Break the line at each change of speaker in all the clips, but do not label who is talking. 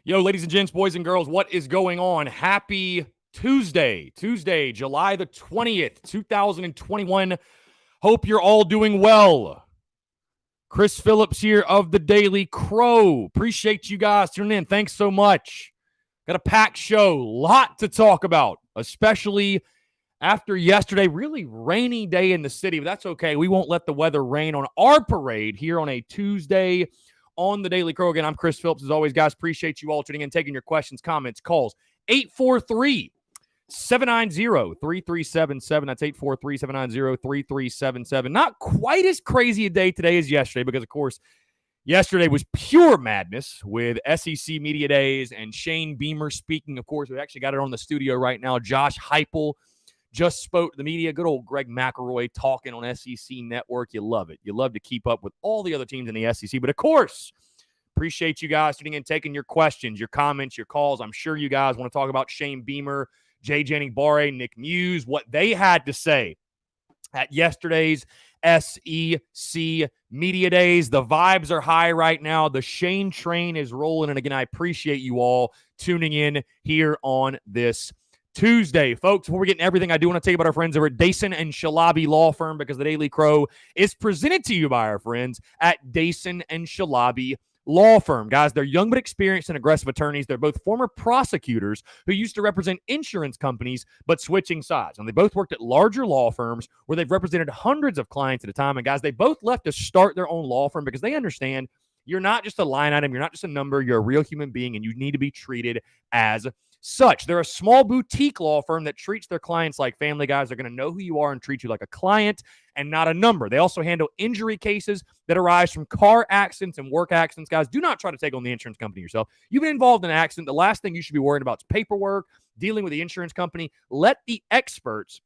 Yo, ladies and gents, boys and girls, what is going on? Happy Tuesday, July the 20th, 2021. Hope you're all doing well. Chris Phillips here of the Daily Crow. Appreciate you guys tuning in. Thanks so much. Got a packed show, lot to talk about, especially after yesterday. Really rainy day in the city, but that's okay. We won't let the weather rain on our parade here on a Tuesday on the Daily Crow. Again, I'm Chris Phillips. As always, guys, appreciate you all tuning in, taking your questions, comments, calls. 843-790-3377. That's 843-790-3377. Not quite as crazy a day today as yesterday because, of course, yesterday was pure madness with SEC Media Days and Shane Beamer speaking. Of course, we actually got it on the studio right now. Josh Heupel just spoke to the media. Good old Greg McElroy talking on SEC Network. You love it. You love to keep up with all the other teams in the SEC. But, of course, appreciate you guys tuning in, taking your questions, your comments, your calls. I'm sure you guys want to talk about Shane Beamer, Jay Jennings-Barre, Nick Muse, what they had to say at yesterday's SEC Media Days. The vibes are high right now. The Shane train is rolling. And, again, I appreciate you all tuning in here on this Tuesday. Folks, before we get into everything, I do want to tell you about our friends over at Dason and Shalabi Law Firm, because the Daily Crow is presented to you by our friends at Dason and Shalabi Law Firm. Guys, they're young but experienced and aggressive attorneys. They're both former prosecutors who used to represent insurance companies but switching sides. And they both worked at larger law firms where they've represented hundreds of clients at a time. And guys, they both left to start their own law firm because they understand you're not just a line item, you're not just a number, you're a real human being, and you need to be treated as such. They're a small boutique law firm that treats their clients like family. Guys, they're going to know who you are and treat you like a client and not a number. They also handle injury cases that arise from car accidents and work accidents. Guys, do not try to take on the insurance company yourself. You've been involved in an accident. The last thing you should be worried about is paperwork, dealing with the insurance company. Let the experts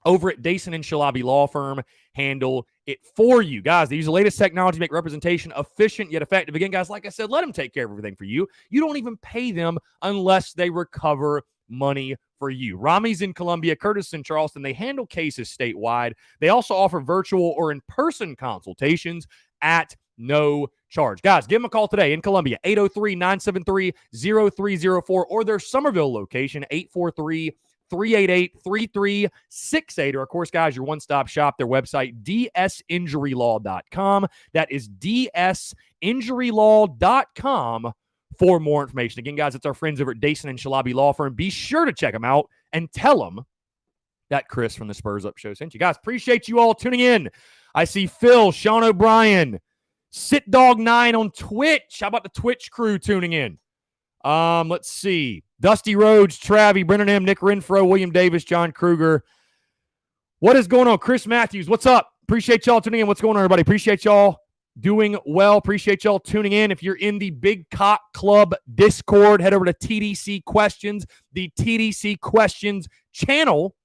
over at Dason and Shalabi Law Firm handle it for you. Guys, they use the latest technology to make representation efficient yet effective. Again, guys, like I said, let them take care of everything for you. You don't even pay them unless they recover money for you. Rami's in Columbia, Curtis in Charleston. They handle cases statewide. They also offer virtual or in-person consultations at no charge. Guys, give them a call today in Columbia, 803-973-0304, or their Somerville location, 843-388-3368. Or, of course, guys, your one-stop shop, their website, dsinjurylaw.com. That is dsinjurylaw.com for more information. Again, guys, it's our friends over at Dason and Shalabi Law Firm. Be sure to check them out and tell them that Chris from the Spurs Up Show sent you. Guys, appreciate you all tuning in. I see Phil, Sean O'Brien, SitDog9 on Twitch. How about the Twitch crew tuning in? Let's see. Dusty Rhodes, Travie, Brennan M., Nick Renfro, William Davis, John Kruger. What is going on? Chris Matthews, what's up? Appreciate y'all tuning in. What's going on, everybody? Appreciate y'all doing well. Appreciate y'all tuning in. If you're in the Big Cock Club Discord, head over to TDC Questions, the TDC Questions channel,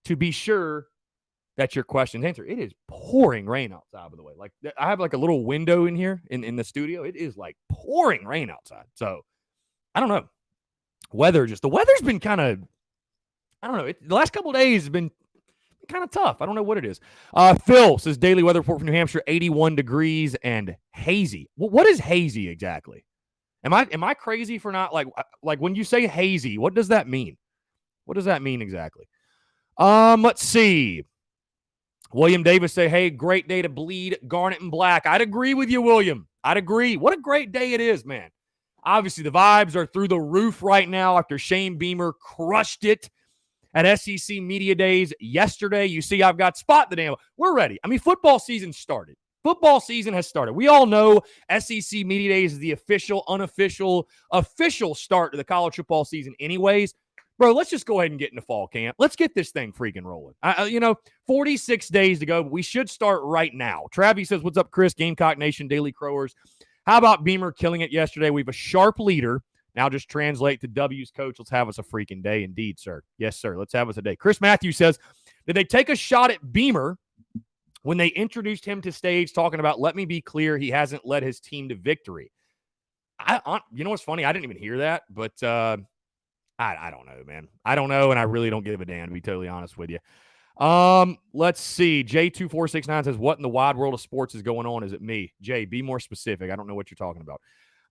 to be sure that your questions answered. It is pouring rain outside, by the way. Like, I have like a little window in here in the studio. It is like pouring rain outside. So, I don't know. The weather's been kind of, I don't know. The last couple of days has been kind of tough. I don't know what it is. Phil says daily weather report from New Hampshire, 81 degrees and hazy. What is hazy exactly? Am I crazy for not like when you say hazy, what does that mean? What does that mean exactly? Let's see. William Davis say, hey, great day to bleed garnet and black. I'd agree with you, William. I'd agree. What a great day it is, man. Obviously, the vibes are through the roof right now after Shane Beamer crushed it at SEC Media Days yesterday. You see, I've got Spot the Damn. We're ready. I mean, football season started. Football season has started. We all know SEC Media Days is the official start to the college football season anyways. Bro, let's just go ahead and get into fall camp. Let's get this thing freaking rolling. 46 days to go, but we should start right now. Travis says, what's up, Chris? Gamecock Nation, Daily Crowers. How about Beamer killing it yesterday? We have a sharp leader. Now just translate to W's coach. Let's have us a freaking day. Indeed, sir. Yes, sir. Let's have us a day. Chris Matthews says, did they take a shot at Beamer when they introduced him to stage talking about, let me be clear, he hasn't led his team to victory? You know what's funny? I didn't even hear that, but I don't know, man. I don't know, and I really don't give a damn, to be totally honest with you. Let's see. J2469 says, what in the wide world of sports is going on? Is it me? Jay, be more specific. I don't know what you're talking about.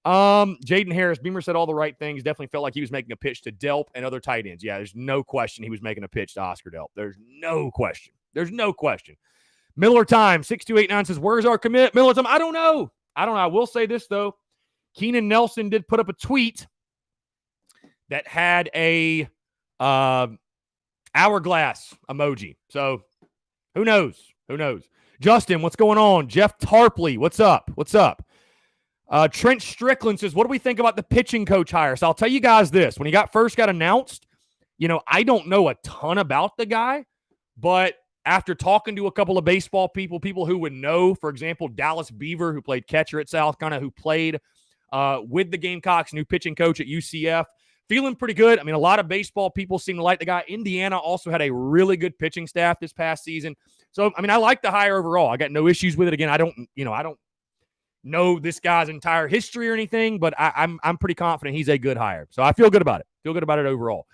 Jaden Harris, Beamer said all the right things. Definitely felt like he was making a pitch to Delp and other tight ends. Yeah, there's no question he was making a pitch to Oscar Delp. There's no question. There's no question. Miller Time, 6289 says, where's our commit? Miller Time, I don't know. I will say this, though. Keenan Nelson did put up a tweet that had a hourglass emoji. So who knows? Who knows? Justin, what's going on? Jeff Tarpley, what's up? What's up? Trent Strickland says, what do we think about the pitching coach hire? So I'll tell you guys this. When he first got announced, I don't know a ton about the guy, but after talking to a couple of baseball people who would know, for example, Dallas Beaver, who played catcher at South Carolina, who played with the Gamecocks, new pitching coach at UCF, feeling pretty good. I mean, a lot of baseball people seem to like the guy. Indiana also had a really good pitching staff this past season. So, I mean, I like the hire overall. I got no issues with it. Again, I don't know this guy's entire history or anything, but I'm pretty confident he's a good hire. So I feel good about it. Feel good about it overall.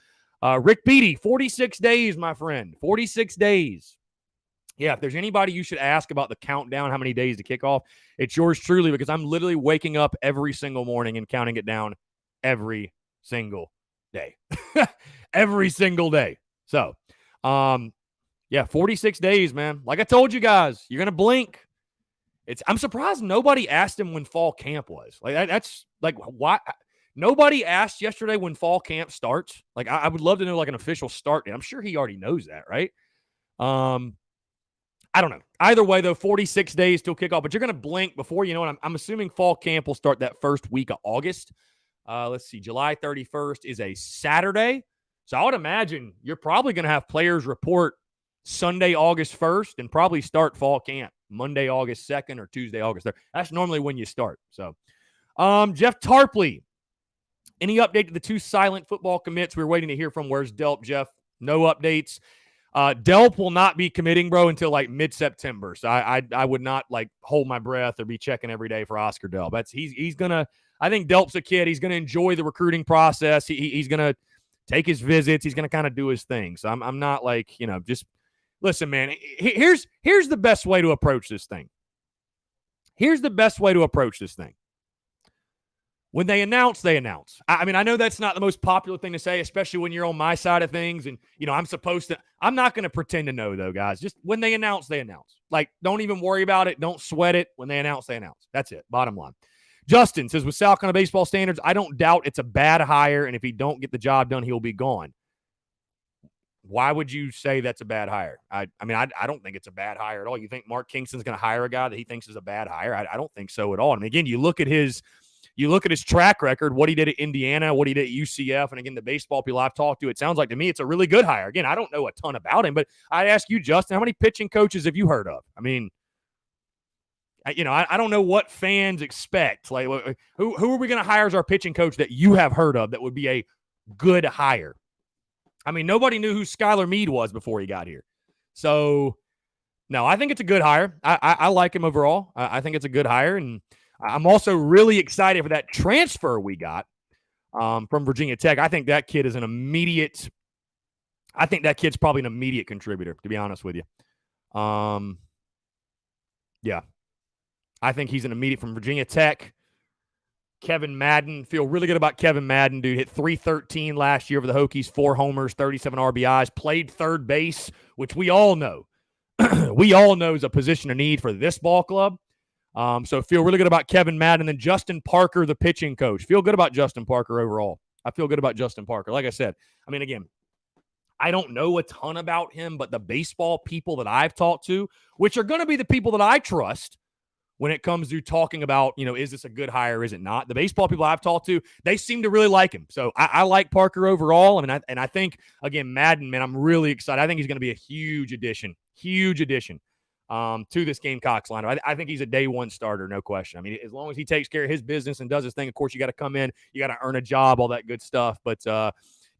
Rick Beatty, 46 days, my friend. 46 days. Yeah, if there's anybody you should ask about the countdown, how many days to kickoff, it's yours truly, because I'm literally waking up every single morning and counting it down every single day. Every single day. So, 46 days, man. Like I told you guys, you're going to blink. I'm surprised nobody asked him when fall camp was. Like, that's like, why? Nobody asked yesterday when fall camp starts. Like, I would love to know, like, an official start date. I'm sure he already knows that, right? I don't know. Either way, though, 46 days till kickoff, but you're going to blink before you know it. I'm assuming fall camp will start that first week of August. Let's see. July 31st is a Saturday. So I would imagine you're probably going to have players report Sunday, August 1st, and probably start fall camp Monday, August 2nd, or Tuesday, August 3rd. That's normally when you start. So, Jeff Tarpley, any update to the two silent football commits? We're waiting to hear from. Where's Delp, Jeff? No updates. Delp will not be committing, bro, until like mid-September. So I would not like hold my breath or be checking every day for Oscar Delp. He's gonna. I think Delp's a kid. He's gonna enjoy the recruiting process. He's gonna take his visits. He's gonna kind of do his thing. So I'm not like, just listen, man. Here's the best way to approach this thing. Here's the best way to approach this thing. When they announce, they announce. I mean, I know that's not the most popular thing to say, especially when you're on my side of things. And, I'm not going to pretend to know, though, guys. Just when they announce, they announce. Like, don't even worry about it. Don't sweat it. When they announce, they announce. That's it. Bottom line. Justin says, with South Carolina baseball standards, I don't doubt it's a bad hire. And if he don't get the job done, he'll be gone. Why would you say that's a bad hire? I don't think it's a bad hire at all. You think Mark Kingston's going to hire a guy that he thinks is a bad hire? I don't think so at all. I mean, again, you look at his track record, what he did at Indiana, what he did at UCF, and again, the baseball people I've talked to, it sounds like to me it's a really good hire. Again, I don't know a ton about him, but I'd ask you, Justin, how many pitching coaches have you heard of? I mean, I don't know what fans expect. Like, who are we going to hire as our pitching coach that you have heard of that would be a good hire? I mean, nobody knew who Skylar Meade was before he got here. So, no, I think it's a good hire. I like him overall. I think it's a good hire, and I'm also really excited for that transfer we got from Virginia Tech. I think that kid is kid's probably an immediate contributor, to be honest with you. Yeah. I think he's an immediate from Virginia Tech. Kevin Madden, feel really good about Kevin Madden, dude. Hit .313 last year for the Hokies, 4 homers, 37 RBIs, played third base, which we all know. We all know is a position of need for this ball club. So feel really good about Kevin Madden. And then Justin Parker, the pitching coach. Feel good about Justin Parker overall. I feel good about Justin Parker. Like I said, I mean, again, I don't know a ton about him, but the baseball people that I've talked to, which are going to be the people that I trust when it comes to talking about, is this a good hire, is it not? The baseball people I've talked to, they seem to really like him. So I like Parker overall. I mean, I think, again, Madden, man, I'm really excited. I think he's going to be a huge addition to this Gamecocks lineup. I think he's a day one starter, no question. I mean, as long as he takes care of his business and does his thing, of course, you got to come in, you got to earn a job, all that good stuff. But no,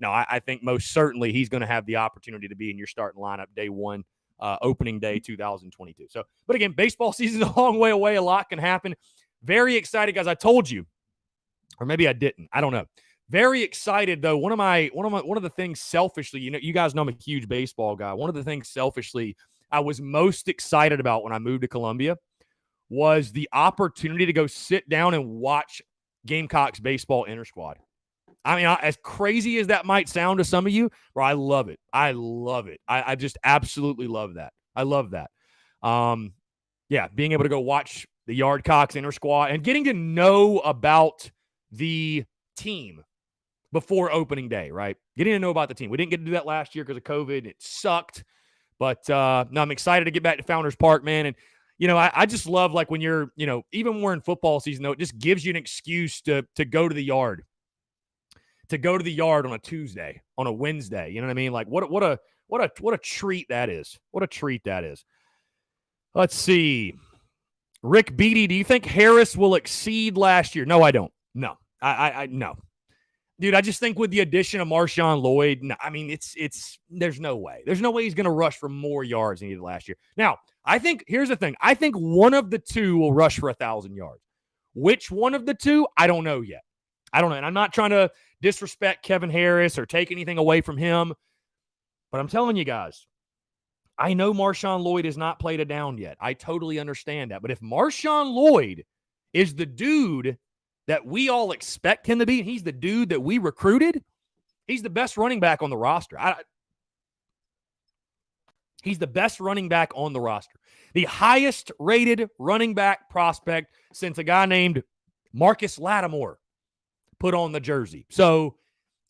I think most certainly he's going to have the opportunity to be in your starting lineup day one. Opening day 2022. So, but again, baseball season's a long way away. A lot can happen. Very excited, guys. I told you, or maybe I didn't. I don't know. Very excited though. One of the things selfishly, you guys know I'm a huge baseball guy. One of the things selfishly I was most excited about when I moved to Columbia was the opportunity to go sit down and watch Gamecocks baseball inter squad. I mean, as crazy as that might sound to some of you, bro, I love it. I love it. I just absolutely love that. I love that. Yeah, being able to go watch the Yardcocks inter squad and getting to know about the team before opening day, right? Getting to know about the team. We didn't get to do that last year because of COVID. It sucked. But no, I'm excited to get back to Founders Park, man. And, I just love, like, when you're, even more in football season, though, it just gives you an excuse to go to the yard. To go to the yard on a Tuesday, on a Wednesday. You know what I mean? Like, what a treat that is. What a treat that is. Let's see. Rick Beatty, do you think Harris will exceed last year? No, I don't. No. I no. Dude, I just think with the addition of Marshawn Lloyd, no, I mean, there's no way. There's no way he's going to rush for more yards than he did last year. Now, here's the thing. I think one of the two will rush for 1,000 yards. Which one of the two? I don't know yet. I don't know. And I'm not trying to disrespect Kevin Harris or take anything away from him. But I'm telling you guys, I know Marshawn Lloyd has not played a down yet. I totally understand that. But if Marshawn Lloyd is the dude that we all expect him to be, and he's the dude that we recruited, he's the best running back on the roster. He's the best running back on the roster. The highest rated running back prospect since a guy named Marcus Lattimore put on the jersey. So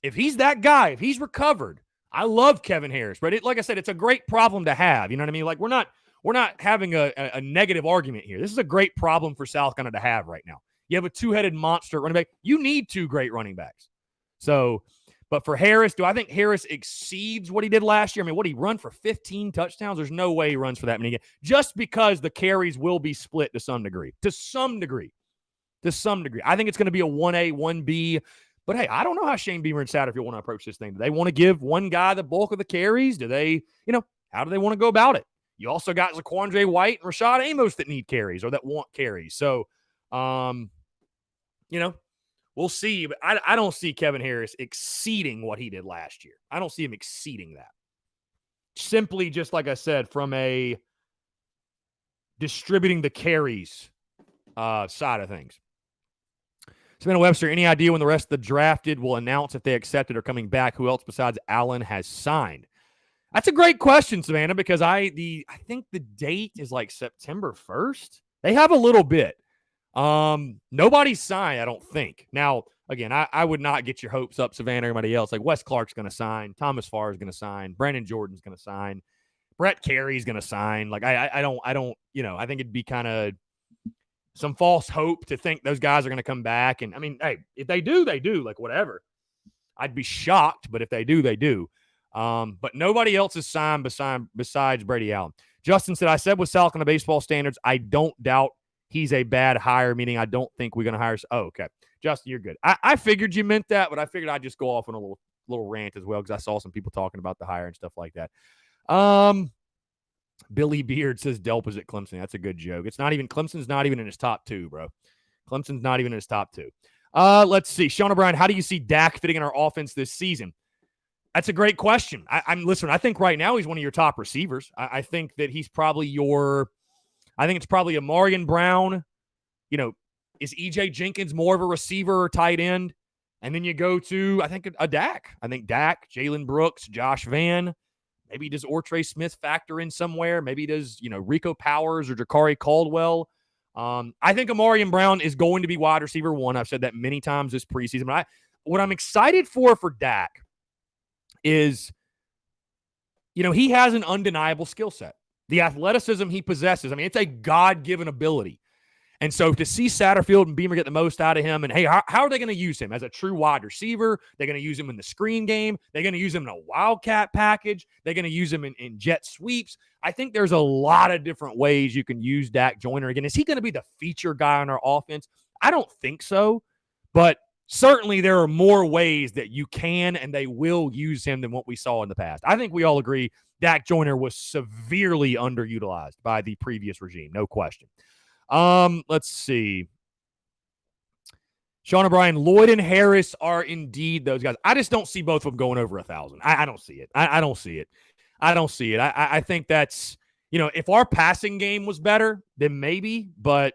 if he's that guy, if he's recovered, I love Kevin Harris, but like I said, it's a great problem to have. You know what I mean? Like, we're not having a negative argument here. This is a great problem for South Carolina to have right now. You have a two-headed monster running back. You need two great running backs. So, but for Harris, do I think Harris exceeds what he did last year? I mean, what, he run for 15 touchdowns? There's no way he runs for that many. Just because the carries will be split to some degree. To some degree. I think it's going to be a 1A, 1B. But, hey, I don't know how Shane Beamer and Satterfield want to approach this thing. Do they want to give one guy the bulk of the carries? Do they, how do they want to go about it? You also got Zaquandre White and Rashad Amos that need carries or that want carries. So, we'll see. But I don't see Kevin Harris exceeding what he did last year. I don't see him exceeding that. Simply, just like I said, from a distributing the carries side of things. Savannah Webster, any idea when the rest of the drafted will announce if they accepted or coming back? Who else besides Allen has signed? That's a great question, Savannah, because I think the date is like September 1st. They have a little bit. Nobody's signed, I don't think. Now, again, I would not get your hopes up, Savannah, or everybody else. Like, Wes Clark's going to sign. Thomas Farr is going to sign. Brandon Jordan's going to sign. Brett Carey's going to sign. Like, I don't, I think it'd be kind of some false hope to think those guys are going to come back. And, I mean, hey, if they do, they do. Like, whatever. I'd be shocked, but if they do, they do. But nobody else is signed besides Brady Allen. Justin said, I said with South Carolina baseball standards, I don't doubt he's a bad hire, meaning I don't think we're going to hire. Oh, okay. Justin, you're good. I figured you meant that, but I figured I'd just go off on a little rant as well because I saw some people talking about the hire and stuff like that. Billy Beard says Delp is at Clemson. That's a good joke. Clemson's not even in his top two, bro. Clemson's not even in his top two. Let's see. Sean O'Brien, how do you see Dak fitting in our offense this season? That's a great question. Listen, I think right now he's one of your top receivers. I think that he's probably it's probably Amarian Brown. Is EJ Jenkins more of a receiver or tight end? And then you go to, I think, a Dak. I think Dak, Jalen Brooks, Josh Van. Maybe does Ortre Smith factor in somewhere? Maybe does, Rico Powers or Jakari Caldwell. I think Amarian Brown is going to be wide receiver one. I've said that many times this preseason. But what I'm excited for Dak is, he has an undeniable skill set. The athleticism he possesses, I mean, it's a God-given ability. And so to see Satterfield and Beamer get the most out of him, and hey, how are they going to use him? As a true wide receiver? They're going to use him in the screen game. They're going to use him in a wildcat package. They're going to use him in jet sweeps. I think there's a lot of different ways you can use Dak Joyner. Again, is he going to be the feature guy on our offense? I don't think so, but certainly there are more ways that you can and they will use him than what we saw in the past. I think we all agree Dak Joyner was severely underutilized by the previous regime, no question. Let's see. Sean O'Brien, Lloyd and Harris are indeed those guys. I just don't see both of them going over 1,000. I don't see it. I don't see it. I don't see it. I think that's, if our passing game was better, then maybe, but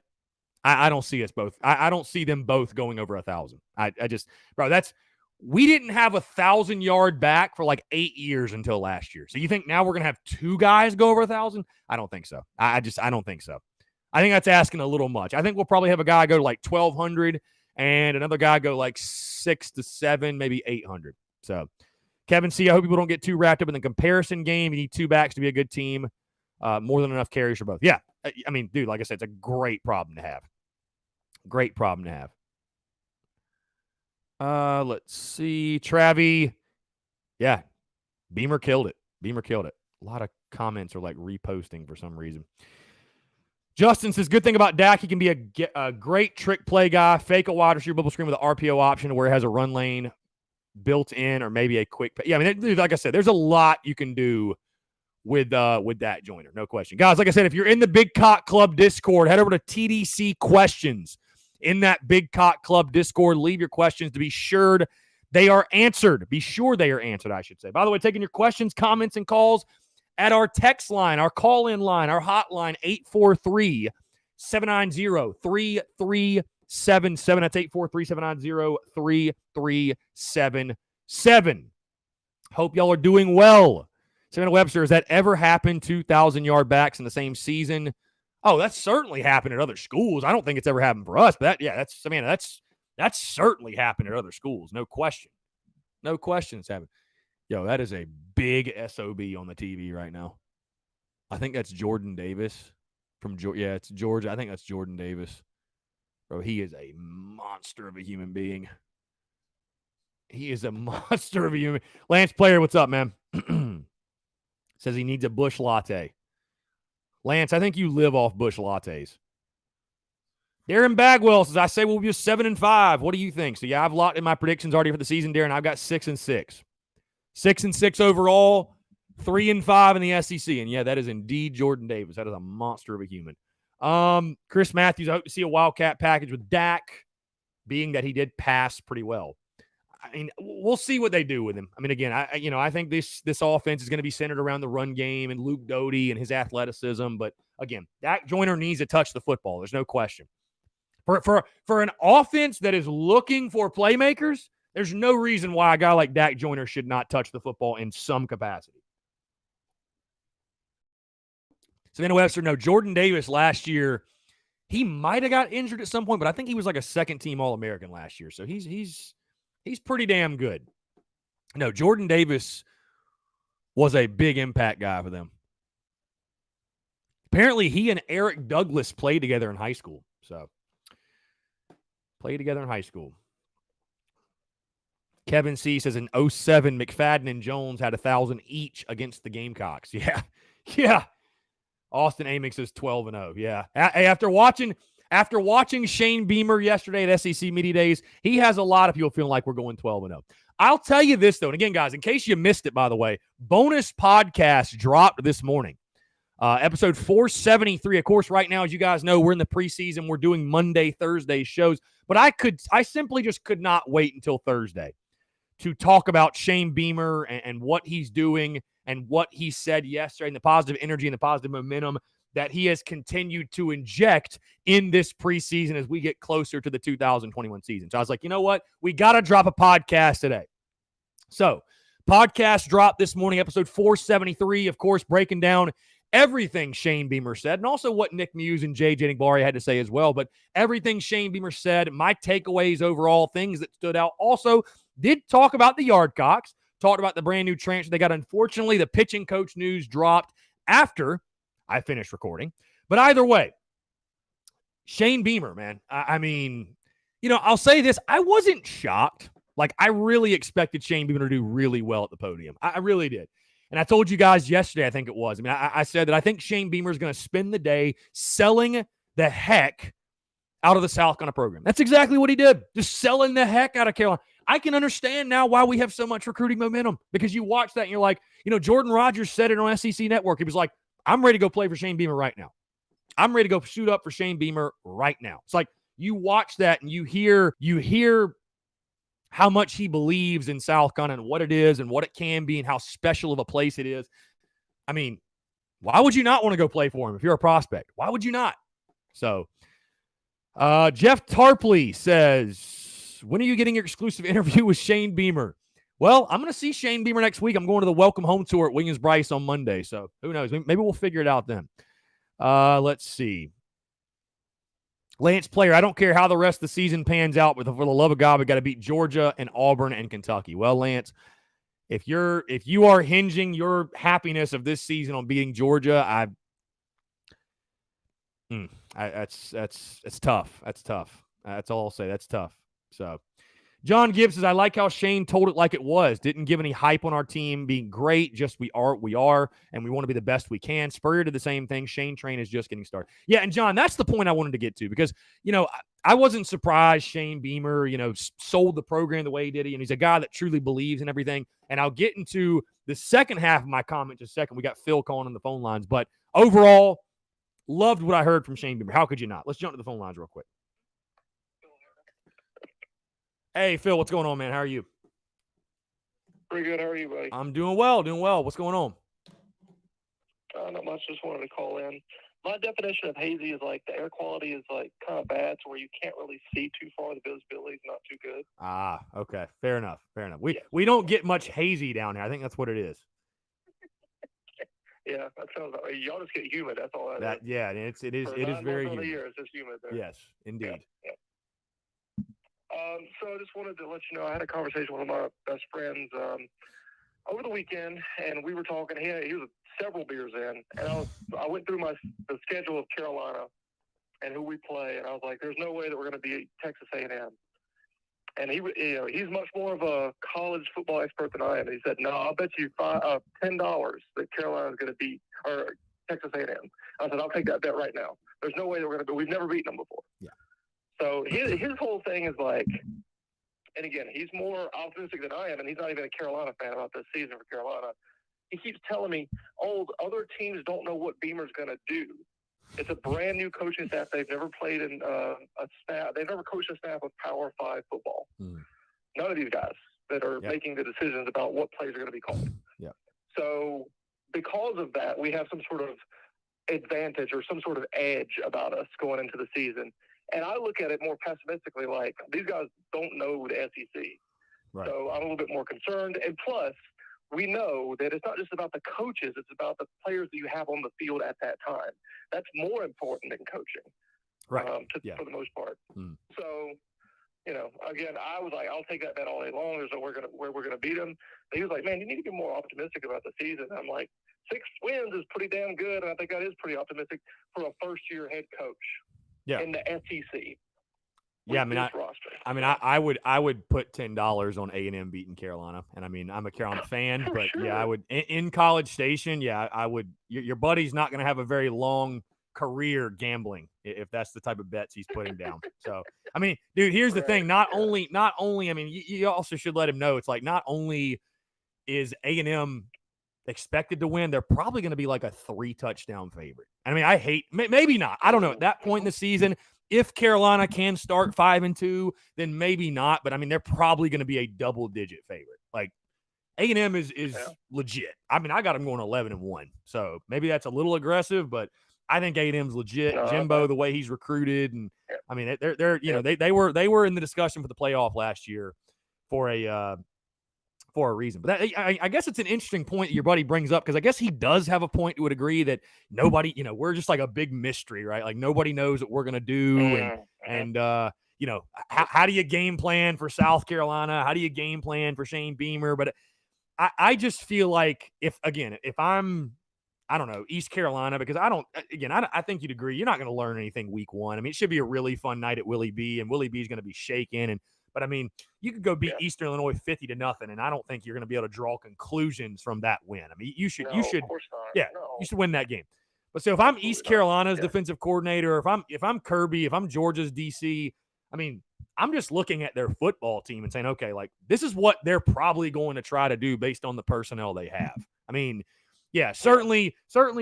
I don't see us both. I don't see them both going over 1,000. I just, bro, we didn't have 1,000-yard back for like 8 years until last year. So you think now we're going to have two guys go over 1,000? I don't think so. I don't think so. I think that's asking a little much. I think we'll probably have a guy go to like 1,200 and another guy go like 6 to 7, maybe 800. So Kevin C., I hope people don't get too wrapped up in the comparison game. You need two backs to be a good team. More than enough carries for both. Yeah. I mean, dude, like I said, it's a great problem to have. Great problem to have. Let's see. Travi. Yeah. Beamer killed it. A lot of comments are like reposting for some reason. Justin says, good thing about Dak, he can be a great trick play guy, fake a wide receiver bubble screen with an RPO option where it has a run lane built in or maybe a quick – yeah, I mean, like I said, there's a lot you can do with Dak Joyner, no question. Guys, like I said, if you're in the Big Cock Club Discord, head over to TDC Questions. In that Big Cock Club Discord, leave your questions to be sure they are answered. Be sure they are answered, I should say. By the way, taking your questions, comments, and calls – at our text line, our call-in line, our hotline, 843-790-3377. That's 843-790-3377. Hope y'all are doing well. Savannah Webster, has that ever happened, 2,000-yard backs in the same season? Oh, that's certainly happened at other schools. I don't think it's ever happened for us, but that's certainly happened at other schools. No question. No question it's happened. Yo, that is a big SOB on the TV right now. I think that's Jordan Davis from Georgia. Yeah, it's Georgia. I think that's Jordan Davis. Bro, he is a monster of a human being. He is a monster of a human. Lance Player, what's up, man? Says he needs a Bush latte. Lance, I think you live off Bush lattes. Darren Bagwell says, I say we'll be 7-5. What do you think? So, yeah, I've locked in my predictions already for the season, Darren. I've got 6-6. 6-6 overall, 3-5 in the SEC. And, yeah, that is indeed Jordan Davis. That is a monster of a human. Chris Matthews, I hope to see a Wildcat package with Dak, being that he did pass pretty well. I mean, we'll see what they do with him. I mean, again, I think this offense is going to be centered around the run game and Luke Doty and his athleticism. But, again, Dak Joyner needs to touch the football. There's no question. For an offense that is looking for playmakers, there's no reason why a guy like Dak Joyner should not touch the football in some capacity. Savannah Webster, no, Jordan Davis last year, he might have got injured at some point, but I think he was like a second-team All-American last year. So he's pretty damn good. No, Jordan Davis was a big impact guy for them. Apparently, he and Eric Douglas played together in high school. So, played together in high school. Kevin C. says in 2007, McFadden and Jones had 1,000 each against the Gamecocks. Yeah. Yeah. Austin Amick says 12-0. Yeah. After watching Shane Beamer yesterday at SEC Media Days, he has a lot of people feeling like we're going 12-0. I'll tell you this, though, and again, guys, in case you missed it, by the way, bonus podcast dropped this morning. Episode 473. Of course, right now, as you guys know, we're in the preseason. We're doing Monday, Thursday shows. But I simply just could not wait until Thursday to talk about Shane Beamer and what he's doing and what he said yesterday and the positive energy and the positive momentum that he has continued to inject in this preseason as we get closer to the 2021 season. So I was like, you know what? We got to drop a podcast today. So podcast dropped this morning, episode 473, of course, breaking down everything Shane Beamer said and also what Nick Muse and JJ Nigbari had to say as well. But everything Shane Beamer said, my takeaways overall, things that stood out. Also, did talk about the Yardcocks, talked about the brand new transfer they got. Unfortunately, the pitching coach news dropped after I finished recording. But either way, Shane Beamer, man, I mean, I'll say this. I wasn't shocked. Like, I really expected Shane Beamer to do really well at the podium. I really did. And I told you guys yesterday, I think it was. I mean, I said that I think Shane Beamer is going to spend the day selling the heck out of the South Carolina program. That's exactly what he did. Just selling the heck out of Carolina. I can understand now why we have so much recruiting momentum, because you watch that and you're like, Jordan Rodgers said it on SEC Network. He was like, I'm ready to go play for Shane Beamer right now. I'm ready to go shoot up for Shane Beamer right now. It's like you watch that and you hear how much he believes in South Carolina and what it is and what it can be and how special of a place it is. I mean, why would you not want to go play for him if you're a prospect? Why would you not? So, Jeff Tarpley says, when are you getting your exclusive interview with Shane Beamer? Well, I'm going to see Shane Beamer next week. I'm going to the Welcome Home Tour at Williams-Brice on Monday. So who knows? Maybe we'll figure it out then. Let's see. Lance Player, I don't care how the rest of the season pans out, but for the love of God, we got to beat Georgia and Auburn and Kentucky. Well, Lance, if you are hinging your happiness of this season on beating Georgia, it's tough. That's tough. That's all I'll say. That's tough. So, John Gibbs says, I like how Shane told it like it was. Didn't give any hype on our team being great. Just we are, and we want to be the best we can. Spurrier did the same thing. Shane Train is just getting started. Yeah, and John, that's the point I wanted to get to because, I wasn't surprised Shane Beamer, sold the program the way he did it, and he's a guy that truly believes in everything. And I'll get into the second half of my comment in a second. We got Phil calling on the phone lines. But overall, loved what I heard from Shane Beamer. How could you not? Let's jump to the phone lines real quick. Hey, Phil, what's going on, man? How are you?
Pretty good. How are you, buddy?
I'm doing well, What's going on?
Not much. Just wanted to call in. My definition of hazy is like the air quality is like kind of bad to where you can't really see too far. The visibility is not too good.
Ah, okay. Fair enough. We don't get much hazy down here. I think that's what it is.
Yeah, that sounds like y'all just get humid. That's all that is.
Yeah, it is very humid.
It's just humid there.
Yes, indeed.
Yeah. So I just wanted to let you know I had a conversation with one of my best friends over the weekend, and we were talking. He was several beers in, and I went through the schedule of Carolina and who we play, and I was like, "There's no way that we're going to beat Texas A&M." And he's much more of a college football expert than I am. And he said, "No, I'll bet you $10 that Carolina is going to beat or Texas A&M." I said, "I'll take that bet right now. There's no way that we're going to. We've never beaten them before."
Yeah.
So his whole thing is like, and again, he's more optimistic than I am, and he's not even a Carolina fan about this season for Carolina. He keeps telling me, other teams don't know what Beamer's going to do. It's a brand new coaching staff. They've never played in a staff. They've never coached a staff of Power 5 football. None of these guys that are making the decisions about what plays are going to be called.
Yeah.
So because of that, we have some sort of advantage or some sort of edge about us going into the season. And I look at it more pessimistically, like these guys don't know the SEC.
Right.
So I'm a little bit more concerned. And plus, we know that it's not just about the coaches, it's about the players that you have on the field at that time. That's more important than coaching,
right?
For the most part. So, again, I was like, I'll take that bet all day long. There's where we're gonna beat them. And he was like, man, you need to be more optimistic about the season. I'm like, 6 wins is pretty damn good, and I think that is pretty optimistic for a first-year head coach in the SEC.
Yeah, I would put $10 on A&M beating Carolina, and I mean I'm a Carolina fan, but sure. Yeah, I would in College Station. Yeah, I would. Your buddy's not going to have a very long career gambling if that's the type of bets he's putting down. So I mean, dude, here's the thing. Not only. I mean, you also should let him know. It's like not only is A&M expected to win, they're probably going to be like a 3-touchdown favorite. I mean, maybe not. I don't know at that point in the season. If Carolina can start 5-2, then maybe not. But I mean, they're probably going to be a double-digit favorite. Like A&M is legit. I mean, I got them going 11-1, so maybe that's a little aggressive, but I think A&M's legit. Jimbo, the way he's recruited, and I mean, they're they were in the discussion for the playoff last year for a reason. But I guess it's an interesting point that your buddy brings up because I guess he does have a point to a degree that nobody, we're just like a big mystery, right? Like nobody knows what we're going to do. And how do you game plan for South Carolina? How do you game plan for Shane Beamer? But I just feel like if I'm, I don't know, East Carolina, because I think you'd agree, you're not going to learn anything week one. I mean, it should be a really fun night at Willie B, and Willie B is going to be shaken. But I mean, you could go beat Eastern Illinois 50-0, and I don't think you're going to be able to draw conclusions from that win. I mean, you should win that game. But so if I'm East Carolina's defensive coordinator, or if I'm Kirby, if I'm Georgia's DC, I mean, I'm just looking at their football team and saying, okay, like this is what they're probably going to try to do based on the personnel they have. I mean, yeah, certainly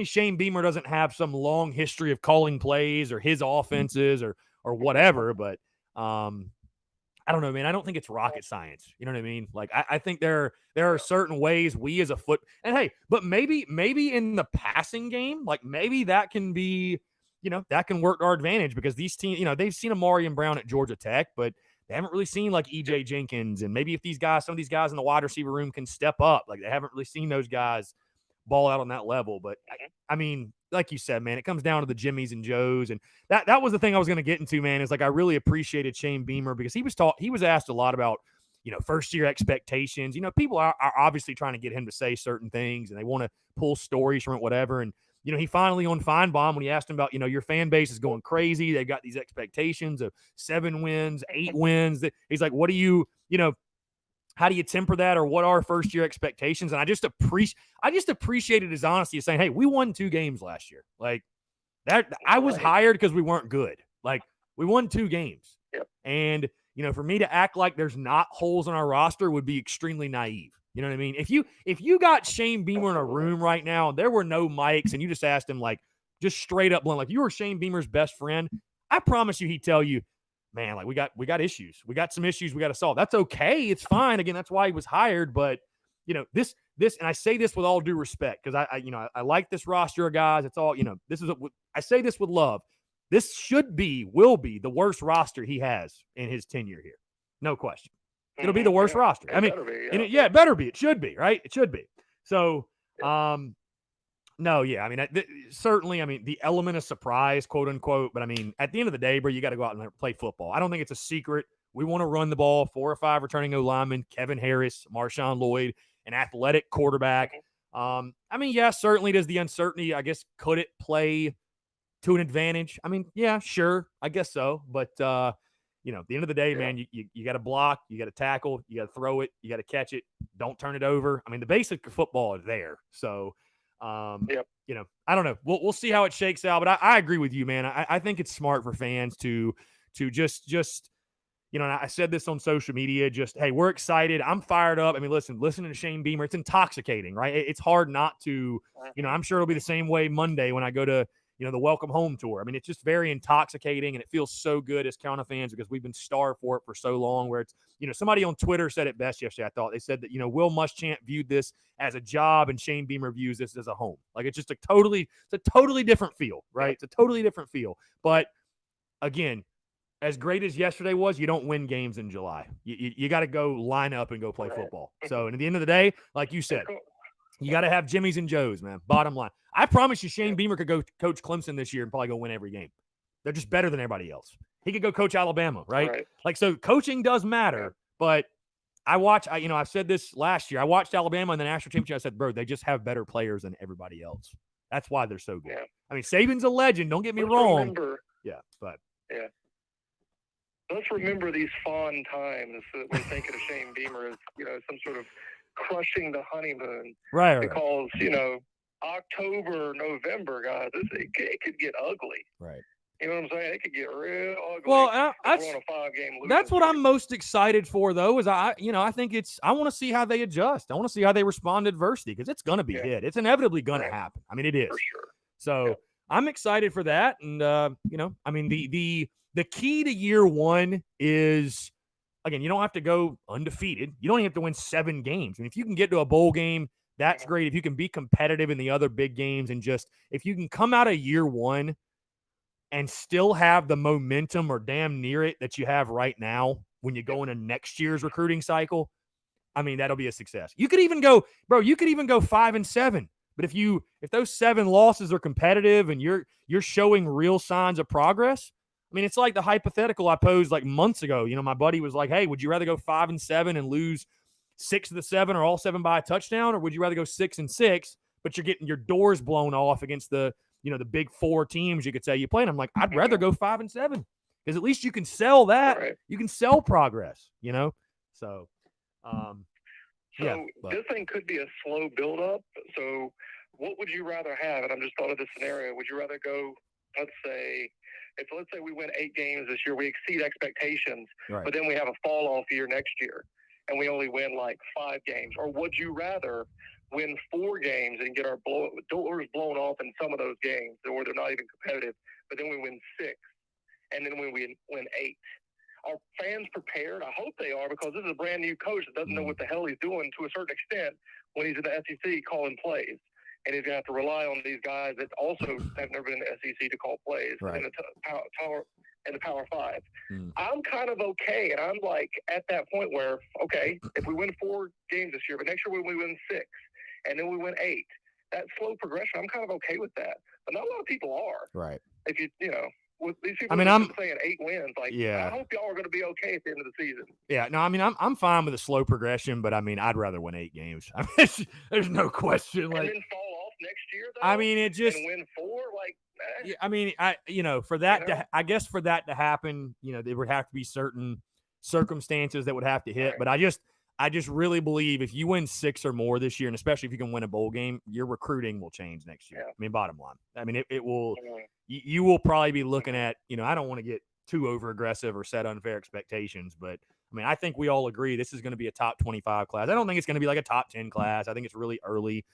Shane Beamer doesn't have some long history of calling plays or his offenses or whatever, but I don't know, man. I don't think it's rocket science. You know what I mean? Like, I think there are certain ways we as a and hey, but maybe in the passing game, like maybe that can be that can work to our advantage because these teams, they've seen Amari and Brown at Georgia Tech, but they haven't really seen like EJ Jenkins. And maybe if some of these guys in the wide receiver room can step up, like they haven't really seen those guys ball out on that level. But I mean, like you said, man, it comes down to the Jimmies and Joes. And that was the thing I was going to get into, man, is like I really appreciated Shane Beamer because he was asked a lot about, first year expectations. People are obviously trying to get him to say certain things and they want to pull stories from it, whatever. And, he finally on Feinbaum, when he asked him about, your fan base is going crazy. They've got these expectations of 7 wins, 8 wins. He's like, what do you, how do you temper that, or what are first year expectations? And I just appreciated his honesty of saying, hey, we won 2 games last year. Like that, I was hired because we weren't good. Like we won 2 games.
Yep.
And, for me to act like there's not holes in our roster would be extremely naive. You know what I mean? If you got Shane Beamer in a room right now and there were no mics and you just asked him like just straight up blunt, like you were Shane Beamer's best friend, I promise you he'd tell you, man, like we got issues. We got some issues we got to solve. That's okay. It's fine. Again, that's why he was hired. But this, and I say this with all due respect because I like this roster of guys. It's all, I say this with love. This will be the worst roster he has in his tenure here. No question. It'll be the worst roster. I mean, it better be. It should be, right? It should be. So, no, yeah. I mean, certainly, the element of surprise, quote unquote. But I mean, at the end of the day, bro, you got to go out and play football. I don't think it's a secret. We want to run the ball, 4 or 5 returning O-linemen, Kevin Harris, Marshawn Lloyd, an athletic quarterback. I mean, yeah, certainly does the uncertainty, I guess, could it play to an advantage? I mean, yeah, sure. I guess so. But, at the end of the day, man, you got to block, you got to tackle, you got to throw it, you got to catch it. Don't turn it over. I mean, the basic of football is there. So, I don't know. We'll see how it shakes out. But I agree with you, man. I think it's smart for fans to just and I said this on social media, just, hey, we're excited. I'm fired up. I mean, listening to Shane Beamer, it's intoxicating, right? It's hard not to, I'm sure it'll be the same way Monday when I go to, the welcome home tour. I mean, it's just very intoxicating and it feels so good as Carolina fans because we've been starved for it for so long where it's, somebody on Twitter said it best yesterday. I thought they said that, Will Muschamp viewed this as a job and Shane Beamer views this as a home. Like it's just a totally different feel, right? It's a totally different feel. But again, as great as yesterday was, you don't win games in July. You got to go line up and go play football. So, and at the end of the day, like you said, you got to have Jimmys and Joes, man. Bottom line. I promise you Shane Beamer could go coach Clemson this year and probably go win every game. They're just better than everybody else. He could go coach Alabama, right? Like, so coaching does matter, but I've said this last year. I watched Alabama in the national championship. I said, bro, they just have better players than everybody else. That's why they're so good. Yeah. I mean, Saban's a legend. Don't get me wrong.
Let's remember these fond times that we're thinking of Shane Beamer as, some sort of crushing the honeymoon.
Right.
Because, October, November, guys, it could get ugly.
Right.
You know what I'm saying? It could get real ugly.
Well,
that's
what I'm most excited for, though, is I think I want to see how they adjust. I want to see how they respond to adversity because it's going to be hit. It's inevitably going to happen. I mean, it is.
For sure.
So I'm excited for that. And, I mean, the key to year one is, again, you don't have to go undefeated. You don't even have to win 7 games. And if you can get to a bowl game, that's great. If you can be competitive in the other big games and just if you can come out of year one and still have the momentum or damn near it that you have right now when you go into next year's recruiting cycle, I mean, that'll be a success. You could even go 5-7. But if those 7 losses are competitive and you're showing real signs of progress, I mean, it's like the hypothetical I posed like months ago. My buddy was like, hey, would you rather go 5-7 and lose 6 of the 7 or all 7 by a touchdown? Or would you rather go 6-6, but you're getting your doors blown off against the big 4 teams you could say you play? And I'm like, I'd rather go 5-7 because at least you can sell that. Right. You can sell progress, So,
this thing could be a slow build-up. So what would you rather have? And I'm just thought of this scenario. Would you rather go, let's say we win 8 games this year, we exceed expectations,
right,
but then we have a fall-off year next year, and we only win like 5 games? Or would you rather win 4 games and get our doors blown off in some of those games, or they're not even competitive, but then we win 6, and then we win 8? Are fans prepared? I hope they are, because this is a brand new coach that doesn't know what the hell he's doing to a certain extent when he's in the SEC calling plays. and he's going to have to rely on these guys that also have never been in the SEC to call plays
Right.
in the Power Five.
Mm.
I'm kind of okay, and I'm like at that point where, okay, if we win 4 games this year, but next year when we win 6, and then we win 8, that slow progression, I'm kind of okay with that. But not a lot of people are.
Right.
If you know, with these people
I mean,
I'm saying 8 wins, like,
yeah.
I hope y'all are going to be okay at the end of the season.
Yeah, no, I mean, I'm fine with a slow progression, but I mean, I'd rather win 8 games. I mean, there's no question. Like,
and then fall off next year, though.
I mean, it just
and win 4, like.
Yeah, I mean, for that I guess for that to happen, there would have to be certain circumstances that would have to hit.
Right.
But I just really believe if you win 6 or more this year, and especially if you can win a bowl game, your recruiting will change next year.
Yeah.
I mean, bottom line. I mean, it will.
Mhm.
You will probably be looking at. I don't want to get too over aggressive or set unfair expectations, but I mean, I think we all agree this is going to be a top 25 class. I don't think it's going to be like a top 10 class. I think it's really early.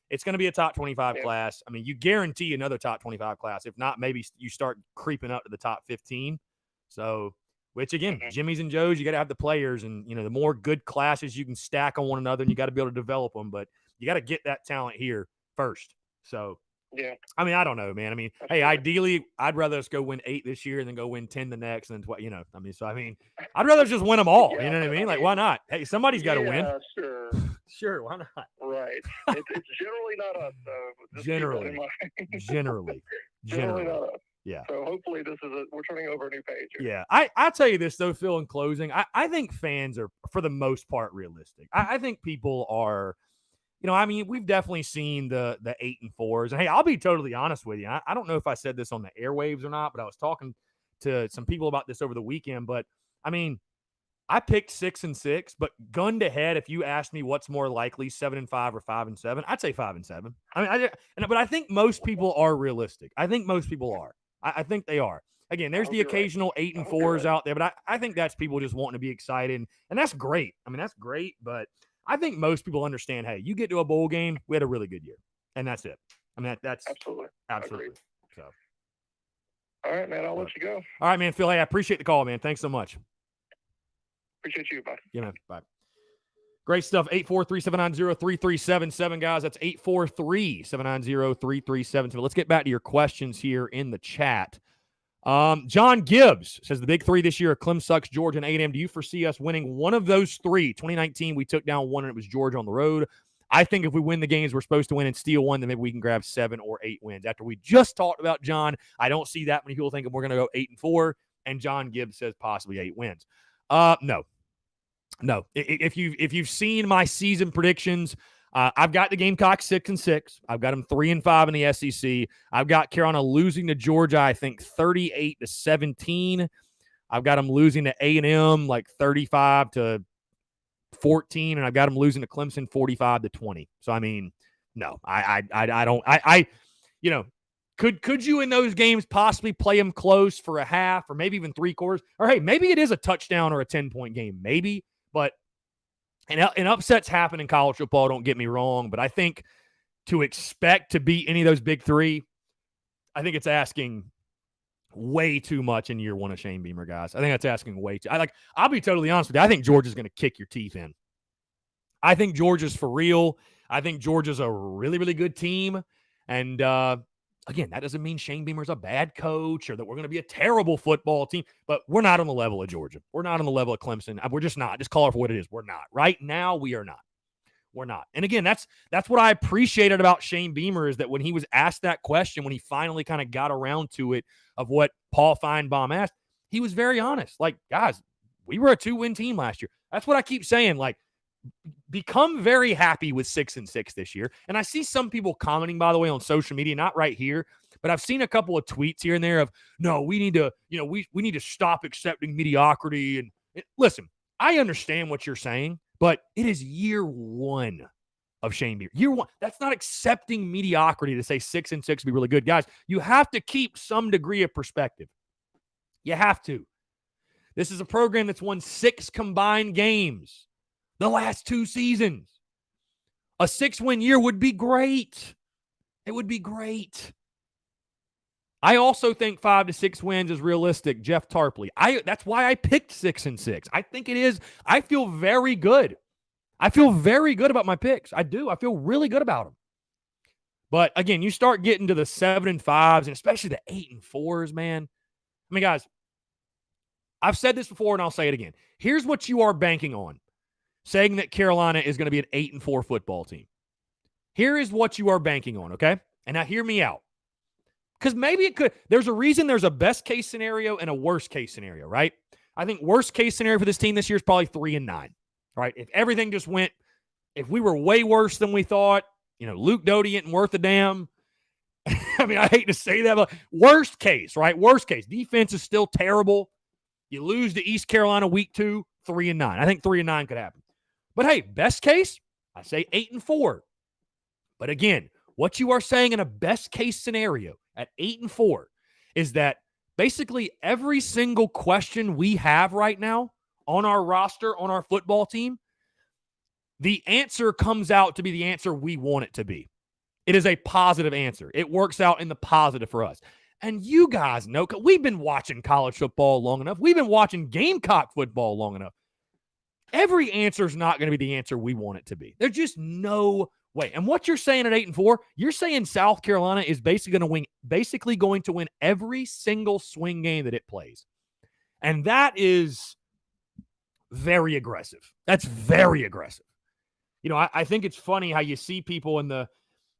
It's going to be a top 25 class. I mean, you guarantee another top 25 class. If not, maybe you start creeping up to the top 15. So, which again, Jimmy's and Joe's, you got to have the players, and the more good classes you can stack on one another, and you got to be able to develop them. But you got to get that talent here first. So,
yeah.
I mean, I don't know, man. I mean, hey, ideally, I'd rather us go win 8 this year and then go win 10 the next, and then I mean, I'd rather just win them all.
Yeah,
you know what I mean? Like, why not? Hey, somebody's got to win.
Sure.
Sure, why not?
Right. It's generally not us, though.
Generally
not us.
Yeah.
So hopefully we're turning over a new page here.
Yeah. I'll tell you this, though, Phil, in closing, I think fans are, for the most part, realistic. I think people are, I mean, we've definitely seen the 8 and 4s. And hey, I'll be totally honest with you. I don't know if I said this on the airwaves or not, but I was talking to some people about this over the weekend. But I mean, I picked 6 and 6, but gun to head, if you asked me what's more likely, 7 and 5 or 5 and 7, I'd say 5 and 7. I mean, but I think most people are realistic. I think most people are. I think they are. Again, there's the occasional 8 and 4s out there, but I think that's people just wanting to be excited, and that's great. I mean, that's great, but I think most people understand, hey, you get to a bowl game, we had a really good year, and that's it. I mean, that's absolutely. So,
all right, man, I'll let you go.
All right, man, Phil, hey, I appreciate the call, man. Thanks so much.
Appreciate you. Bye.
Yeah, man. Bye. Great stuff. 843-790-3377, guys. That's 843-790-3377. Let's get back to your questions here in the chat. John Gibbs says the big 3 this year are Clem, Sucks, Georgia, and A&M. Do you foresee us winning one of those 3? 2019, we took down 1, and it was Georgia on the road. I think if we win the games we're supposed to win and steal 1, then maybe we can grab 7 or 8 wins. After we just talked about John, I don't see that many people thinking we're going to go 8 and 4, and John Gibbs says possibly 8 wins. No. If you've seen my season predictions, I've got the Gamecocks 6 and 6. I've got them 3 and 5 in the SEC. I've got Carolina losing to Georgia, I think 38-17. I've got them losing to A&M like 35-14, and I've got them losing to Clemson 45-20. So I mean, no, I don't. Could you in those games possibly play them close for a half or maybe even 3 quarters? Or hey, maybe it is a touchdown or a 10-point game, maybe. But and upsets happen in college football, don't get me wrong. But I think to expect to beat any of those big 3, I think it's asking way too much in year 1 of Shane Beamer, guys. I think that's asking way too. I'll be totally honest with you. I think Georgia's going to kick your teeth in. I think Georgia's for real. I think Georgia's a really, really good team. And again, that doesn't mean Shane Beamer's a bad coach or that we're going to be a terrible football team, but we're not on the level of Georgia. We're not on the level of Clemson. We're just not. Just call it for what it is. We're not. Right now, we are not. We're not. And again, that's what I appreciated about Shane Beamer is that when he was asked that question, when he finally kind of got around to it of what Paul Feinbaum asked, he was very honest. Like, guys, we were a 2-win team last year. That's what I keep saying. Like, become very happy with 6 and 6 this year. And I see some people commenting, by the way, on social media, not right here, but I've seen a couple of tweets here and there of, no, we need to, we need to stop accepting mediocrity. And listen, I understand what you're saying, but it is year 1 of Shane Beamer. Year 1. That's not accepting mediocrity to say 6 and 6 would be really good. Guys, you have to keep some degree of perspective. You have to. This is a program that's won 6 combined games the last 2 seasons. A 6-win year would be great. It would be great. I also think 5 to 6 wins is realistic. Jeff Tarpley. That's why I picked 6 and 6. I think it is. I feel very good. I feel very good about my picks. I do. I feel really good about them. But again, you start getting to the 7-5s and especially the 8-4s, man. I mean, guys, I've said this before and I'll say it again. Here's what you are banking on, saying that Carolina is going to be an 8-4 football team. Here is what you are banking on, okay? And now hear me out. Because maybe it could. There's a reason there's a best case scenario and a worst case scenario, right? I think worst case scenario for this team this year is probably 3-9, right? If everything just went, if we were way worse than we thought, Luke Doty ain't worth a damn. I mean, I hate to say that, but worst case, right? Worst case. Defense is still terrible. You lose to East Carolina week 2, 3-9. I think 3-9 could happen. But hey, best case, I say 8-4. But again, what you are saying in a best case scenario at 8-4 is that basically every single question we have right now on our roster, on our football team, the answer comes out to be the answer we want it to be. It is a positive answer. It works out in the positive for us. And you guys know, we've been watching college football long enough. We've been watching Gamecock football long enough. Every answer is not going to be the answer we want it to be. There's just no way. And what you're saying at 8-4, you're saying South Carolina is basically going to win every single swing game that it plays. And that is very aggressive. That's very aggressive. I think it's funny how you see people in the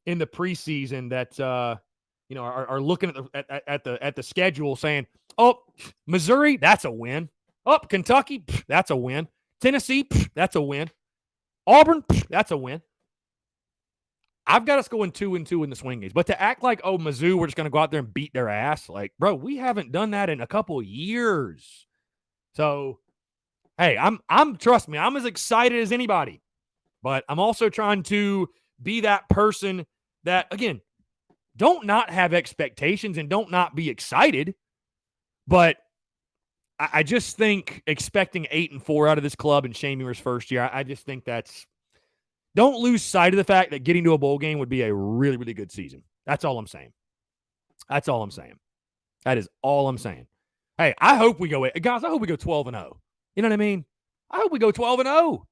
preseason that are looking at the schedule saying, "Oh, Missouri, that's a win. Oh, Kentucky, that's a win. Tennessee, that's a win. Auburn, that's a win." I've got us going 2-2 in the swing games. But to act like, oh, Mizzou, we're just going to go out there and beat their ass, like, bro, we haven't done that in a couple of years. So, hey, trust me, I'm as excited as anybody. But I'm also trying to be that person that, again, don't not have expectations and don't not be excited. But I just think expecting 8-4 out of this club in Shane Beamer's first year, I just think don't lose sight of the fact that getting to a bowl game would be a really, really good season. That's all I'm saying. That's all I'm saying. That is all I'm saying. Hey, I hope we go 12-0. You know what I mean? I hope we go 12-0.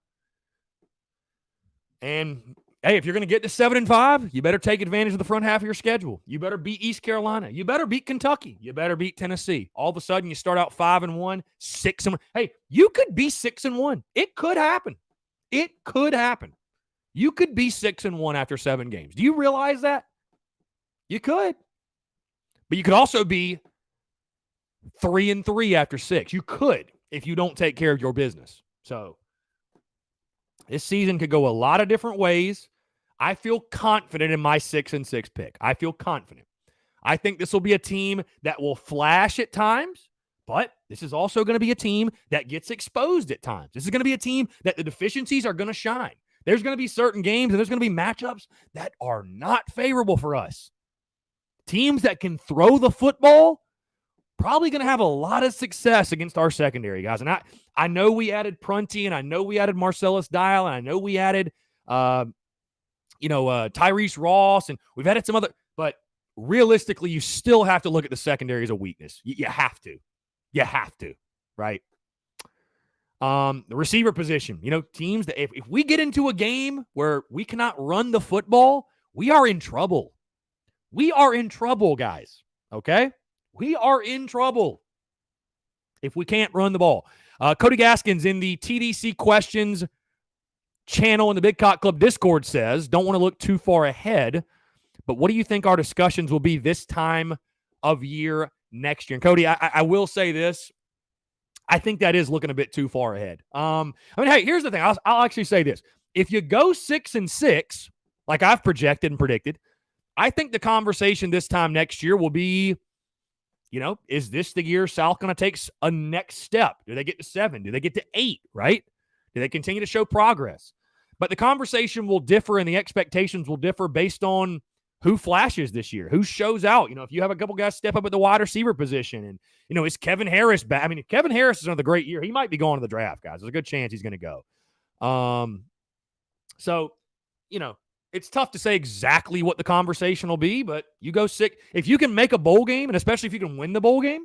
And hey, if you're going to get to 7-5, you better take advantage of the front half of your schedule. You better beat East Carolina. You better beat Kentucky. You better beat Tennessee. All of a sudden, you start out 5-1, 6-1. Hey, you could be 6-1. It could happen. It could happen. You could be 6-1 after 7 games. Do you realize that? You could. But you could also be 3-3 after 6. You could if you don't take care of your business. So this season could go a lot of different ways. I feel confident in my 6-6 pick. I feel confident. I think this will be a team that will flash at times, but this is also going to be a team that gets exposed at times. This is going to be a team that the deficiencies are going to shine. There's going to be certain games and there's going to be matchups that are not favorable for us. Teams that can throw the football probably going to have a lot of success against our secondary, guys. And I know we added Prunty, and I know we added Marcellus Dial, and I know we added, Tyrese Ross, and we've added some other. But realistically, you still have to look at the secondary as a weakness. You have to. You have to, right? The receiver position, teams that if we get into a game where we cannot run the football, we are in trouble. We are in trouble, guys. Okay? We are in trouble if we can't run the ball. Cody Gaskins in the TDC Questions channel in the Big Cock Club Discord says, don't want to look too far ahead, but what do you think our discussions will be this time of year next year? And Cody, I will say this. I think that is looking a bit too far ahead. Hey, here's the thing. I'll actually say this. If you go 6-6, like I've projected and predicted, I think the conversation this time next year will be, is this the year South going to take a next step? Do they get to 7? Do they get to 8, right? Do they continue to show progress? But the conversation will differ and the expectations will differ based on who flashes this year, who shows out. If you have a couple guys step up at the wide receiver position and, is Kevin Harris back? I mean, if Kevin Harris is another great year, he might be going to the draft, guys. There's a good chance he's going to go. So, it's tough to say exactly what the conversation will be, but you go 6. If you can make a bowl game, and especially if you can win the bowl game,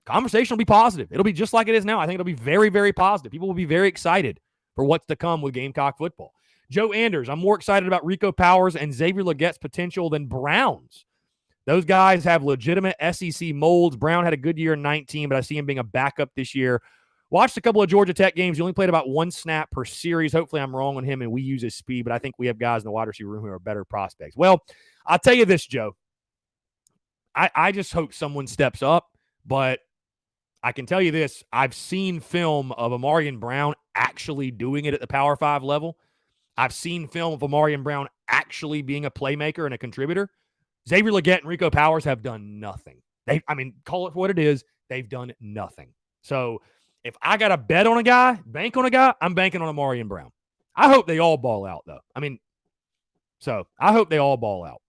conversation will be positive. It'll be just like it is now. I think it'll be very, very positive. People will be very excited for what's to come with Gamecock football. Joe Anders, I'm more excited about Rico Powers and Xavier Legette's potential than Brown's. Those guys have legitimate SEC molds. Brown had a good year in 19, but I see him being a backup this year. Watched a couple of Georgia Tech games. He only played about 1 snap per series. Hopefully I'm wrong on him and we use his speed, but I think we have guys in the wide receiver room who are better prospects. Well, I'll tell you this, Joe. I just hope someone steps up, but I can tell you this. I've seen film of Amarian Brown actually doing it at the Power 5 level. I've seen film of Amarian Brown actually being a playmaker and a contributor. Xavier Legette and Rico Powers have done nothing. Call it for what it is. They've done nothing. So if I got to bet on a guy, bank on a guy, I'm banking on Amarian Brown. I hope they all ball out, though. So I hope they all ball out.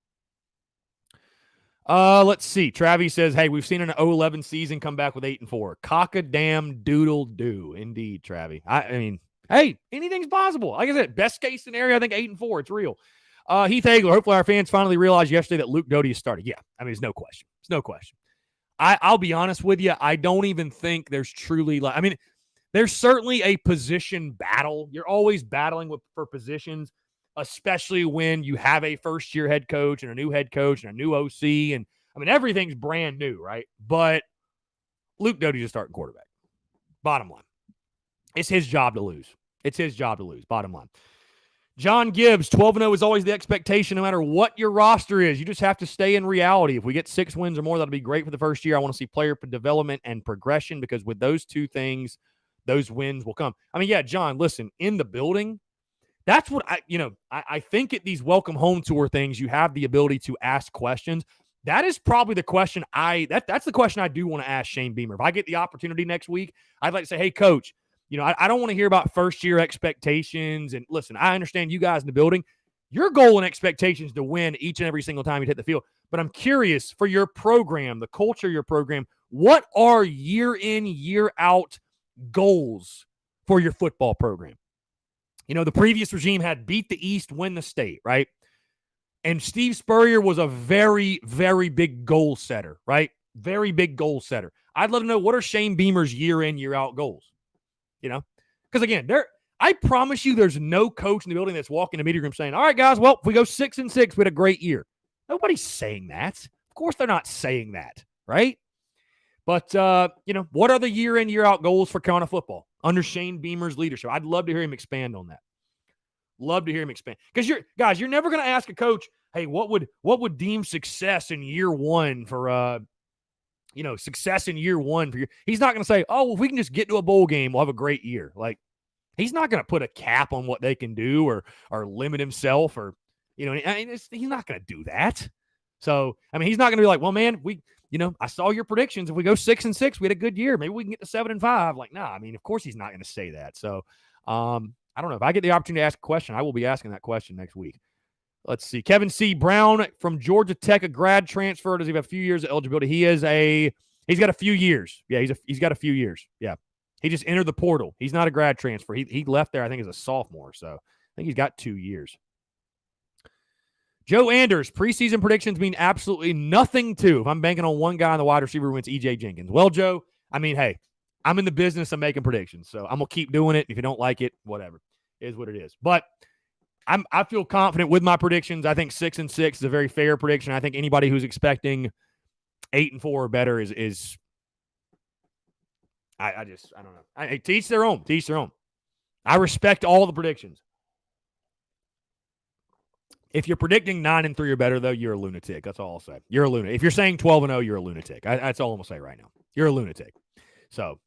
Let's see. Travis says, hey, we've seen an 0-11 season come back with 8-4. Cock-a-damn-doodle-doo. Indeed, Travis. Hey, anything's possible. Like I said, best case scenario, I think 8-4. It's real. Heath Hagler, hopefully our fans finally realized yesterday that Luke Doty is starting. Yeah, there's no question. There's no question. I'll be honest with you. I don't even think there's truly there's certainly a position battle. You're always battling for positions, especially when you have a first-year head coach and a new head coach and a new OC. And, everything's brand new, right? But Luke Doty's a starting quarterback. Bottom line. It's his job to lose. Bottom line. John Gibbs, 12-0 is always the expectation no matter what your roster is. You just have to stay in reality. If we get 6 wins or more, that'll be great for the first year. I want to see player development and progression because with those two things, those wins will come. John, listen, in the building, that's what I think at these welcome home tour things, you have the ability to ask questions. That is probably the question that's the question I do want to ask Shane Beamer. If I get the opportunity next week, I'd like to say, hey, coach, I don't want to hear about first-year expectations. And listen, I understand you guys in the building. Your goal and expectation is to win each and every single time you hit the field. But I'm curious for your program, the culture of your program, what are year-in, year-out goals for your football program? The previous regime had beat the East, win the state, right? And Steve Spurrier was a very, very big goal setter, right? Very big goal setter. I'd love to know, what are Shane Beamer's year-in, year-out goals? Because again, I promise you there's no coach in the building that's walking the media room saying, all right, guys, well, if we go 6-6, we had a great year. Nobody's saying that. Of course they're not saying that, right? But, what are the year-in, year-out goals for Carolina football under Shane Beamer's leadership? I'd love to hear him expand on that. Love to hear him expand. Because you're never going to ask a coach, hey, what would deem success in year one for success in year one for you. He's not going to say, oh, well, if we can just get to a bowl game, we'll have a great year. Like, he's not going to put a cap on what they can do or limit himself or, he's not going to do that. So, he's not going to be like, well, man, I saw your predictions. If we go 6-6, we had a good year. Maybe we can get to 7-5. Like, nah, of course he's not going to say that. So, I don't know. If I get the opportunity to ask a question, I will be asking that question next week. Let's see. Kevin C. Brown from Georgia Tech, a grad transfer. Does he have a few years of eligibility? He's got a few years. Yeah, he's got a few years. Yeah. He just entered the portal. He's not a grad transfer. He left there, I think, as a sophomore. So I think he's got 2 years. Joe Anders, preseason predictions mean absolutely nothing to. If I'm banking on one guy in the wide receiver room, it's E.J. Jenkins. Well, Joe, hey, I'm in the business of making predictions. So I'm going to keep doing it. If you don't like it, whatever. It is what it is. But I feel confident with my predictions. I think 6-6 is a very fair prediction. I think anybody who's expecting 8-4 or better is I don't know. To each their own. To each their own. I respect all the predictions. If you're predicting 9-3 or better, though, you're a lunatic. That's all I'll say. You're a lunatic. If you're saying 12-0, you're a lunatic. That's all I'm gonna say right now. You're a lunatic. So,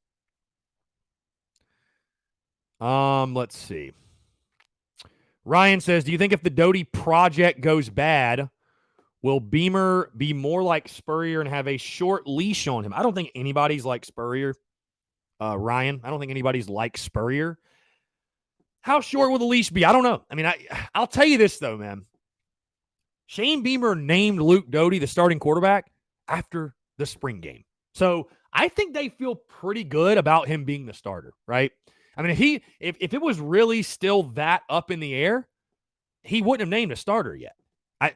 let's see. Ryan says, do you think if the Doty project goes bad, will Beamer be more like Spurrier and have a short leash on him? I don't think anybody's like Spurrier, Ryan. I don't think anybody's like Spurrier. How short will the leash be? I don't know. I'll tell you this, though, man. Shane Beamer named Luke Doty the starting quarterback after the spring game. So I think they feel pretty good about him being the starter, right? If it was really still that up in the air, he wouldn't have named a starter yet. I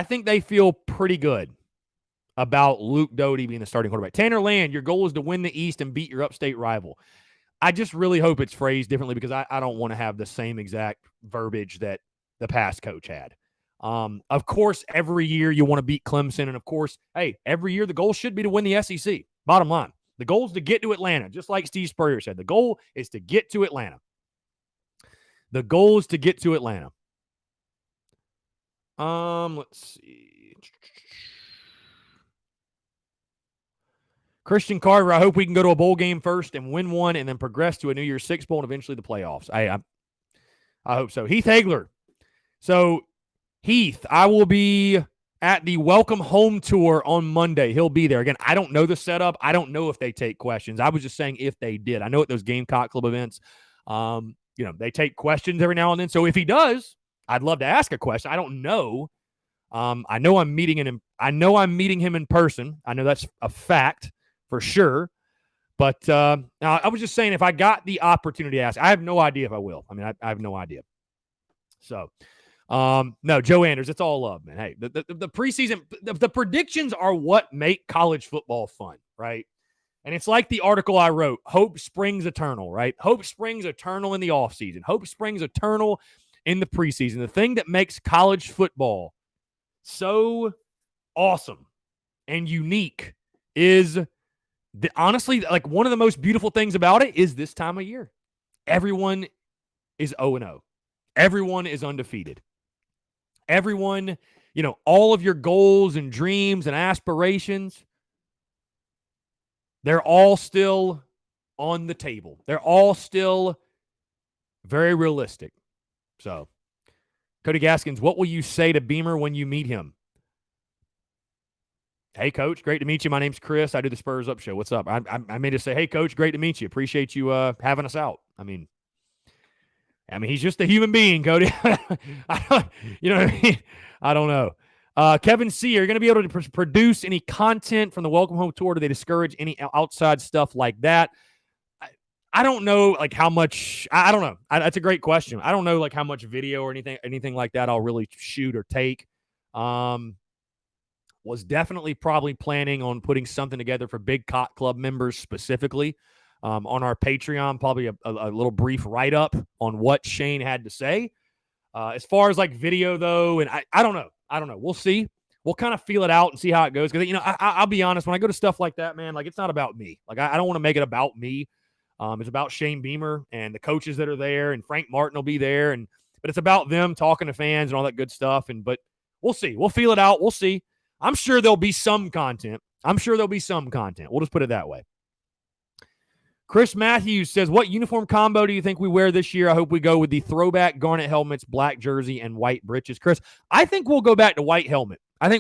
think they feel pretty good about Luke Doty being the starting quarterback. Tanner Land, your goal is to win the East and beat your upstate rival. I just really hope it's phrased differently because I don't want to have the same exact verbiage that the past coach had. Of course, every year you want to beat Clemson. And of course, hey, every year the goal should be to win the SEC. Bottom line, the goal is to get to Atlanta, just like Steve Spurrier said. The goal is to get to Atlanta. The goal is to get to Atlanta. Let's see. Christian Carver, I hope we can go to a bowl game first and win one and then progress to a New Year's Six bowl and eventually the playoffs. I hope so. Heath Hagler. So, Heath, I will be at the Welcome Home Tour on Monday. He'll be there. Again, I don't know the setup. I don't know if they take questions. I was just saying if they did. I know at those Gamecock Club events, they take questions every now and then. So if he does, I'd love to ask a question. I don't know. I know I'm meeting him. I know I'm meeting him in person. I know that's a fact for sure. But I was just saying, if I got the opportunity to ask, I have no idea if I will. I mean, I have no idea. So, no, Joe Anders, it's all love, man. Hey, the preseason, the predictions are what make college football fun, right? And it's like the article I wrote, hope springs eternal, right? Hope springs eternal in the offseason. Hope springs eternal in the preseason. The thing that makes college football so awesome and unique is, honestly, like one of the most beautiful things about it is this time of year. Everyone is 0-0. Everyone is undefeated. Everyone, all of your goals and dreams and aspirations, they're all still on the table. They're all still very realistic. So, Cody Gaskins, what will you say to Beamer when you meet him? Hey, Coach, great to meet you. My name's Chris. I do the Spurs Up Show. What's up? I may just say, hey, Coach, great to meet you. Appreciate you having us out. I mean, he's just a human being, Cody. You know what I mean? I don't know. Kevin C., are you going to be able to produce any content from the Welcome Home Tour? Do they discourage any outside stuff like that? I don't know, like how much. I don't know. That's a great question. I don't know, like how much video or anything like that I'll really shoot or take. Was definitely probably planning on putting something together for Big Cock Club members specifically. On our Patreon, probably a little brief write-up on what Shane had to say. As far as like video, though, and I don't know. We'll see. We'll kind of feel it out and see how it goes. Because, I'll be honest, when I go to stuff like that, man, like it's not about me. Like I don't want to make it about me. It's about Shane Beamer and the coaches that are there, and Frank Martin will be there. But it's about them talking to fans and all that good stuff. But we'll see. We'll feel it out. We'll see. I'm sure there'll be some content. We'll just put it that way. Chris Matthews says, what uniform combo do you think we wear this year? I hope we go with the throwback garnet helmets, black jersey, and white breeches. Chris, I think we'll go back to white helmet. Jay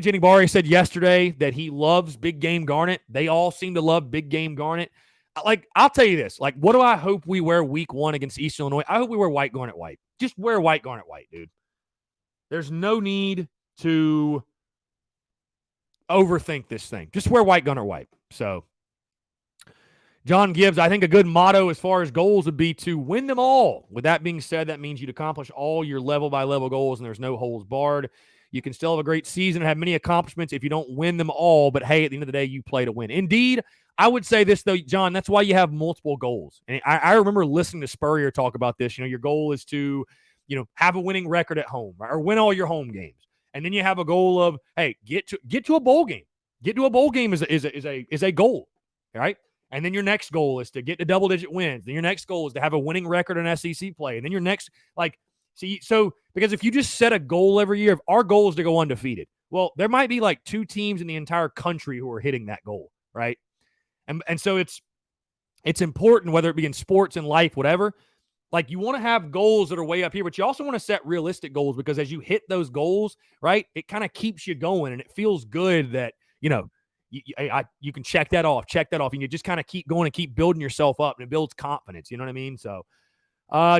Jenibari said yesterday that he loves big game garnet. They all seem to love big game garnet. Like, I'll tell you this. Like, what do I hope we wear week 1 against Eastern Illinois? I hope we wear white garnet white. Just wear white garnet white, dude. There's no need to overthink this thing. Just wear white garnet white. So, John Gibbs, I think a good motto as far as goals would be to win them all. With that being said, that means you'd accomplish all your level-by-level goals and there's no holes barred. You can still have a great season and have many accomplishments if you don't win them all, but hey, at the end of the day, you play to win. Indeed, I would say this, though, John, that's why you have multiple goals. And I remember listening to Spurrier talk about this. Your goal is to, have a winning record at home, right? Or win all your home games. And then you have a goal of, hey, get to a bowl game. Get to a bowl game is a goal, right? And then your next goal is to get to double-digit wins. Then your next goal is to have a winning record in SEC play. And then your next, because if you just set a goal every year, if our goal is to go undefeated, well, there might be like 2 teams in the entire country who are hitting that goal, right? And so it's important, whether it be in sports and life, whatever. Like, you want to have goals that are way up here, but you also want to set realistic goals, because as you hit those goals, right, it kind of keeps you going, and it feels good that, you can check that off, and you just kind of keep going and keep building yourself up, and it builds confidence. You know what I mean? So,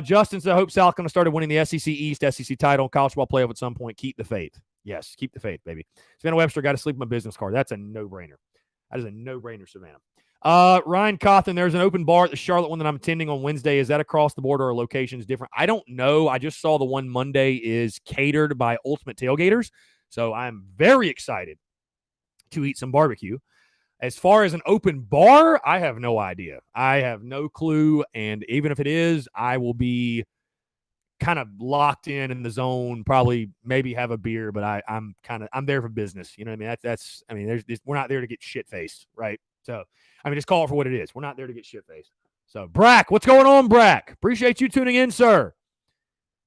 Justin said, I hope South Carolina started winning the SEC East, SEC title, and college football playoff at some point. Keep the faith. Yes, keep the faith, baby. Savannah Webster, got to sleep in my business card. That's a no-brainer. That is a no-brainer, Savannah. Ryan Cawthon, there's an open bar at the Charlotte one that I'm attending on Wednesday. Is that across the board or are locations different? I don't know. I just saw the one Monday is catered by Ultimate Tailgaters. So I'm very excited to eat some barbecue. As far as an open bar, I have no idea. I have no clue. And even if it is, I will be kind of locked in the zone, probably maybe have a beer, but I'm there for business. You know what I mean? We're not there to get shit faced, right? So, I mean, just call it for what it is. We're not there to get shit faced. So, Brack, what's going on, Brack? Appreciate you tuning in, sir.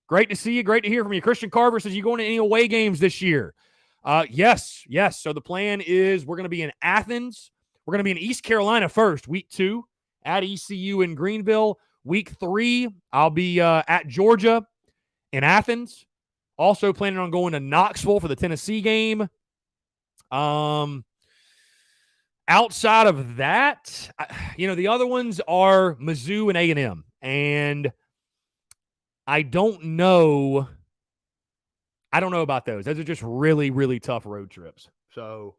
Great to see you. Great to hear from you. Christian Carver says, you going to any away games this year? Yes. So the plan is we're going to be in Athens. We're going to be in East Carolina first, week 2, at ECU in Greenville. Week 3, I'll be at Georgia in Athens. Also planning on going to Knoxville for the Tennessee game. Outside of that, the other ones are Mizzou and A&M. And I don't know about those. Those are just really, really tough road trips. So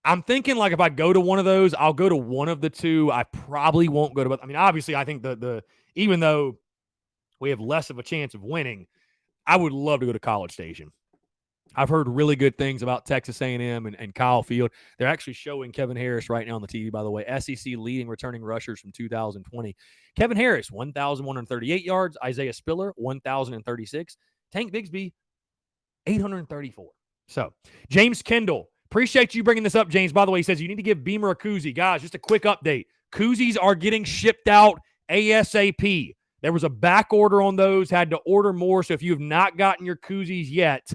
I'm thinking, like, if I go to one of those, I'll go to one of the two. I probably won't go to both. I mean, obviously, I think the even though we have less of a chance of winning, I would love to go to College Station. I've heard really good things about Texas A&M and Kyle Field. They're actually showing Kevin Harris right now on the TV, by the way. SEC leading returning rushers from 2020. Kevin Harris, 1,138 yards. Isaiah Spiller, 1,036. Tank Bigsby, 834. So, James Kendall, appreciate you bringing this up, James. By the way, he says you need to give Beamer a koozie. Guys, just a quick update. Koozies are getting shipped out ASAP. There was a back order on those, had to order more. So if you have not gotten your koozies yet,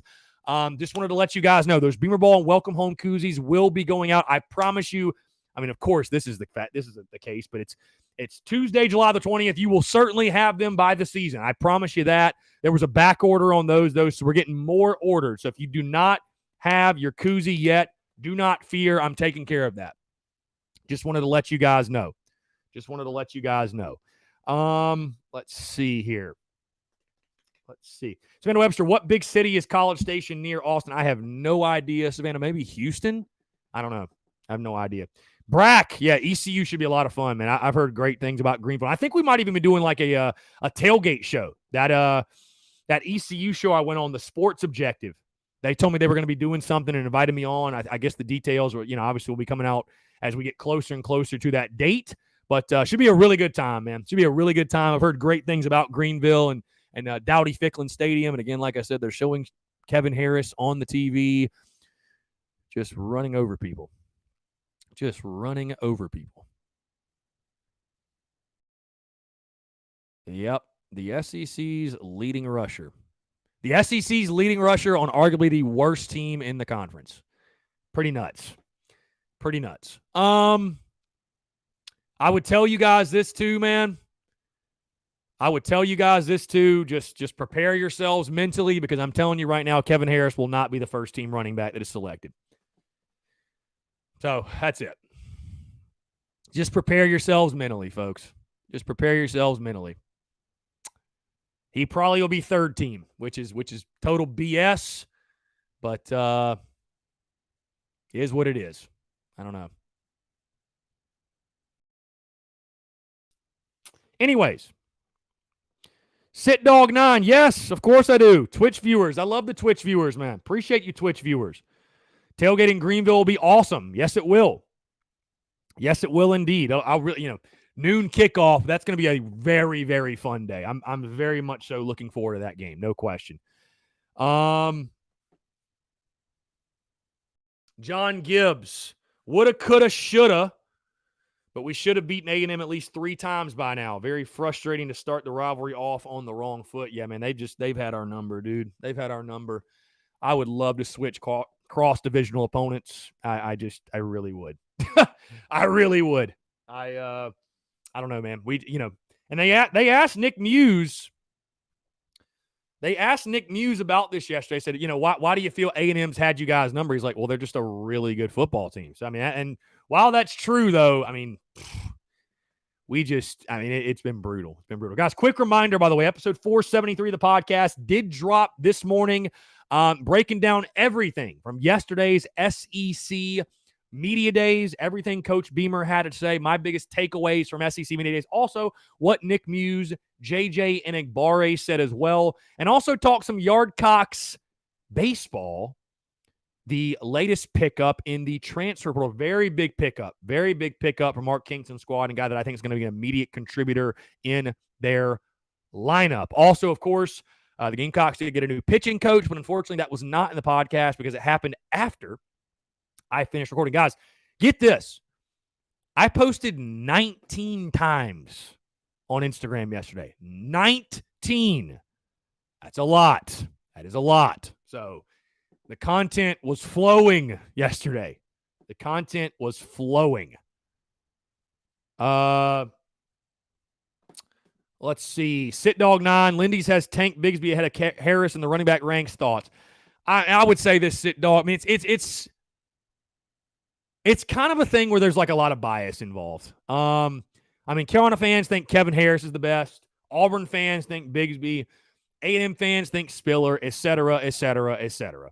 just wanted to let you guys know those Beamer Ball and Welcome Home koozies will be going out. I promise you. I mean, of course, this is the case, but it's Tuesday, July the 20th. You will certainly have them by the season. I promise you that. There was a back order on those, so we're getting more orders. So if you do not have your koozie yet, do not fear. I'm taking care of that. Just wanted to let you guys know. Let's see here. Savannah Webster, what big city is College Station near Austin? I have no idea, Savannah. Maybe Houston? I don't know. I have no idea. Brack, yeah, ECU should be a lot of fun, man. I've heard great things about Greenville. I think we might even be doing like a tailgate show. That ECU show I went on, the Sports Objective. They told me they were going to be doing something and invited me on. I guess the details were, obviously will be coming out as we get closer and closer to that date. But should be a really good time, man. Should be a really good time. I've heard great things about Greenville and Dowdy-Ficklin Stadium. And again, like I said, they're showing Kevin Harris on the TV just running over people. Yep, the SEC's leading rusher. The SEC's leading rusher on arguably the worst team in the conference. Pretty nuts. I would tell you guys this too, man. Just prepare yourselves mentally, because I'm telling you right now, Kevin Harris will not be the first team running back that is selected. So that's it. Just prepare yourselves mentally, folks. Just prepare yourselves mentally. He probably will be third team, which is total BS, but it is what it is. I don't know. Anyways, Sit Dog 9, yes, of course I do. Twitch viewers, I love the Twitch viewers, man. Appreciate you, Twitch viewers. Tailgating Greenville will be awesome. Yes, it will. Yes, it will indeed. I'll really, noon kickoff. That's going to be a very, very fun day. I'm very much so looking forward to that game. No question. John Gibbs, woulda, coulda, shoulda, but we should have beaten A&M at least 3 times by now. Very frustrating to start the rivalry off on the wrong foot. Yeah, man, they've had our number, dude. They've had our number. I would love to switch cross-divisional opponents. I really would. I really would. I don't know, man. And they asked Nick Muse. They asked Nick Muse about this yesterday. Said, why do you feel A&M's had you guys' number? He's like, well, they're just a really good football team. So, I mean, and while that's true, though, I mean, it's been brutal. It's been brutal. Guys, quick reminder, by the way, episode 473 of the podcast did drop this morning, breaking down everything from yesterday's SEC Media Days, everything Coach Beamer had to say, my biggest takeaways from SEC Media Days. Also, what Nick Muse, JJ Enagbare said as well. And also talk some Yardcocks baseball the latest pickup in the transfer portal. Very big pickup from Mark Kingston's squad, and a guy that I think is going to be an immediate contributor in their lineup. Also, of course, the Gamecocks did get a new pitching coach, but unfortunately that was not in the podcast because it happened after I finished recording. Guys, get this. I posted 19 times on Instagram yesterday. 19. That's a lot. That is a lot. So the content was flowing yesterday. The content was flowing. Let's see. Sit Dog 9. Lindy's has Tank Bigsby ahead of Harris in the running back ranks. Thoughts? I would say this, Sit Dog. I mean, it's kind of a thing where there's like a lot of bias involved. I mean, Carolina fans think Kevin Harris is the best. Auburn fans think Bigsby. A&M fans think Spiller, et cetera, et cetera, et cetera.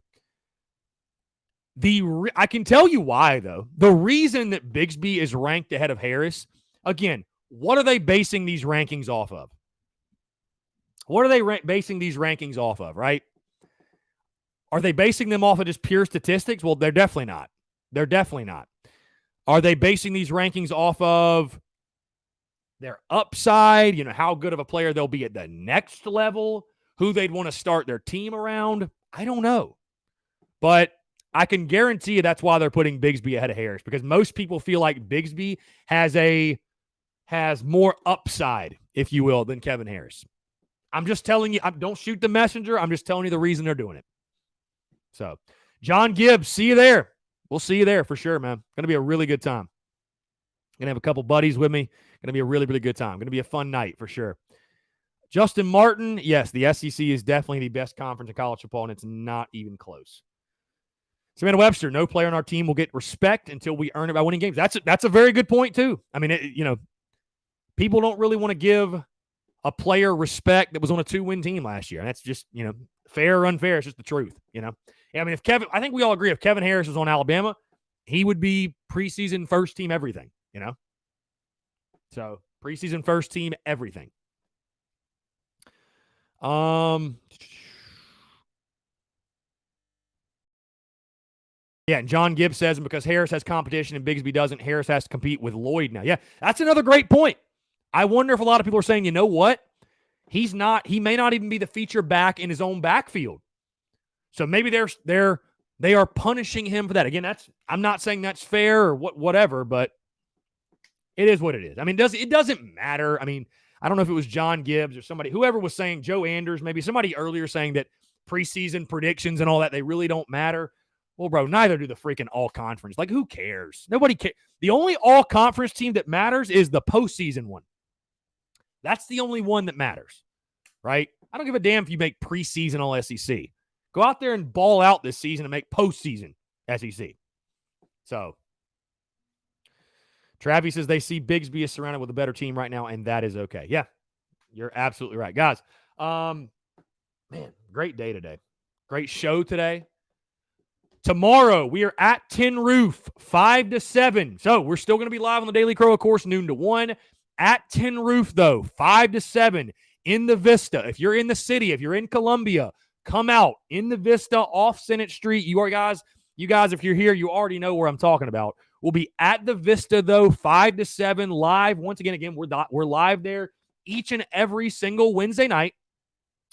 I can tell you why, though. The reason that Bigsby is ranked ahead of Harris, again, what are they basing these rankings off of? What are they basing these rankings off of, right? Are they basing them off of just pure statistics? Well, they're definitely not. They're definitely not. Are they basing these rankings off of their upside, how good of a player they'll be at the next level, who they'd want to start their team around? I don't know. But I can guarantee you that's why they're putting Bigsby ahead of Harris, because most people feel like Bigsby has more upside, if you will, than Kevin Harris. I'm just telling you, don't shoot the messenger. I'm just telling you the reason they're doing it. So, John Gibbs, see you there. We'll see you there for sure, man. Going to be a really good time. Going to have a couple buddies with me. Going to be a really, really good time. Going to be a fun night for sure. Justin Martin, yes, the SEC is definitely the best conference in college football, and it's not even close. Savannah Webster, no player on our team will get respect until we earn it by winning games. That's a very good point, too. I mean, people don't really want to give a player respect that was on a 2-win team last year. And that's just, fair or unfair. It's just the truth, I mean, I think we all agree if Kevin Harris was on Alabama, he would be preseason first team everything, So preseason first team everything. Yeah, and John Gibbs says, because Harris has competition and Bigsby doesn't, Harris has to compete with Lloyd now. Yeah, that's another great point. I wonder if a lot of people are saying, you know what? He may not even be the feature back in his own backfield. So maybe they are punishing him for that. Again, I'm not saying that's fair or whatever, but it is what it is. I mean, it doesn't matter. I mean, I don't know if it was John Gibbs or whoever was saying, Joe Anders, maybe somebody earlier saying that preseason predictions and all that, they really don't matter. Well, bro, neither do the freaking all-conference. Like, who cares? Nobody cares. The only all-conference team that matters is the postseason one. That's the only one that matters, right? I don't give a damn if you make preseason all SEC. Go out there and ball out this season and make postseason SEC. So, Travis says they see Bigsby is surrounded with a better team right now, and that is okay. Yeah, you're absolutely right. Guys, man, great day today. Great show today. Tomorrow, we are at Tin Roof, 5 to 7. So, we're still going to be live on the Daily Crow, of course, noon to 1. At Tin Roof, though, 5 to 7 in the Vista. If you're in the city, if you're in Columbia, come out in the Vista off Senate Street. You guys, if you're here, you already know where I'm talking about. We'll be at the Vista, though, 5 to 7 live. Once again, we're live there each and every single Wednesday night.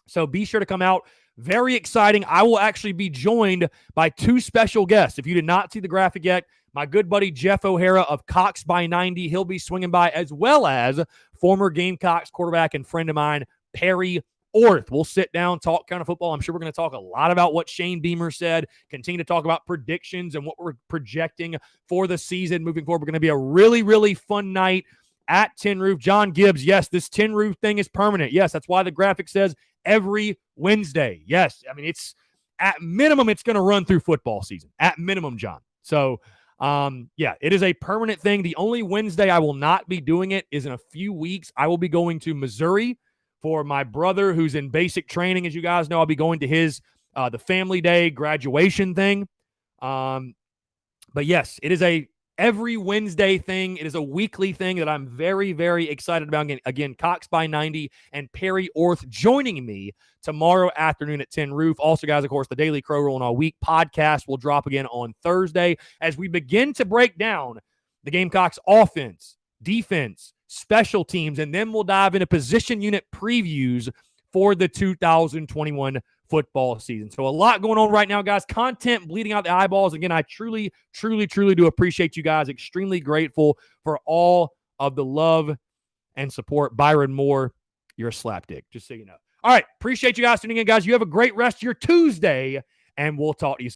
So be sure to come out. Very exciting. I will actually be joined by 2 special guests. If you did not see the graphic yet, my good buddy Jeff O'Hara of Cox by 90, he'll be swinging by, as well as former Gamecocks quarterback and friend of mine, Perry Orth. We'll sit down, talk kind of football. I'm sure we're going to talk a lot about what Shane Beamer said, continue to talk about predictions and what we're projecting for the season moving forward. We're going to be a really, really fun night at Tin Roof. John Gibbs, yes, this Tin Roof thing is permanent. Yes, that's why the graphic says every Wednesday. Yes, I mean, it's at minimum, it's going to run through football season. At minimum, John. So, yeah, it is a permanent thing. The only Wednesday I will not be doing it is in a few weeks. I will be going to Missouri for my brother who's in basic training. As you guys know, I'll be going to his the family day graduation thing. But yes, it is a every Wednesday thing. It is a weekly thing that I'm very, very excited about. Again, Cox by 90 and Perry Orth joining me tomorrow afternoon at 10 Roof. Also, guys, of course, the Daily Crow Rolling All Week podcast will drop again on Thursday as we begin to break down the Gamecocks offense, defense, special teams, and then we'll dive into position unit previews for the 2021 football season. So a lot going on right now, guys. Content bleeding out the eyeballs. Again, I truly, truly, truly do appreciate you guys. Extremely grateful for all of the love and support. Byron Moore, you're a slapdick, just so you know. All right. Appreciate you guys tuning in, guys. You have a great rest of your Tuesday, and we'll talk to you soon.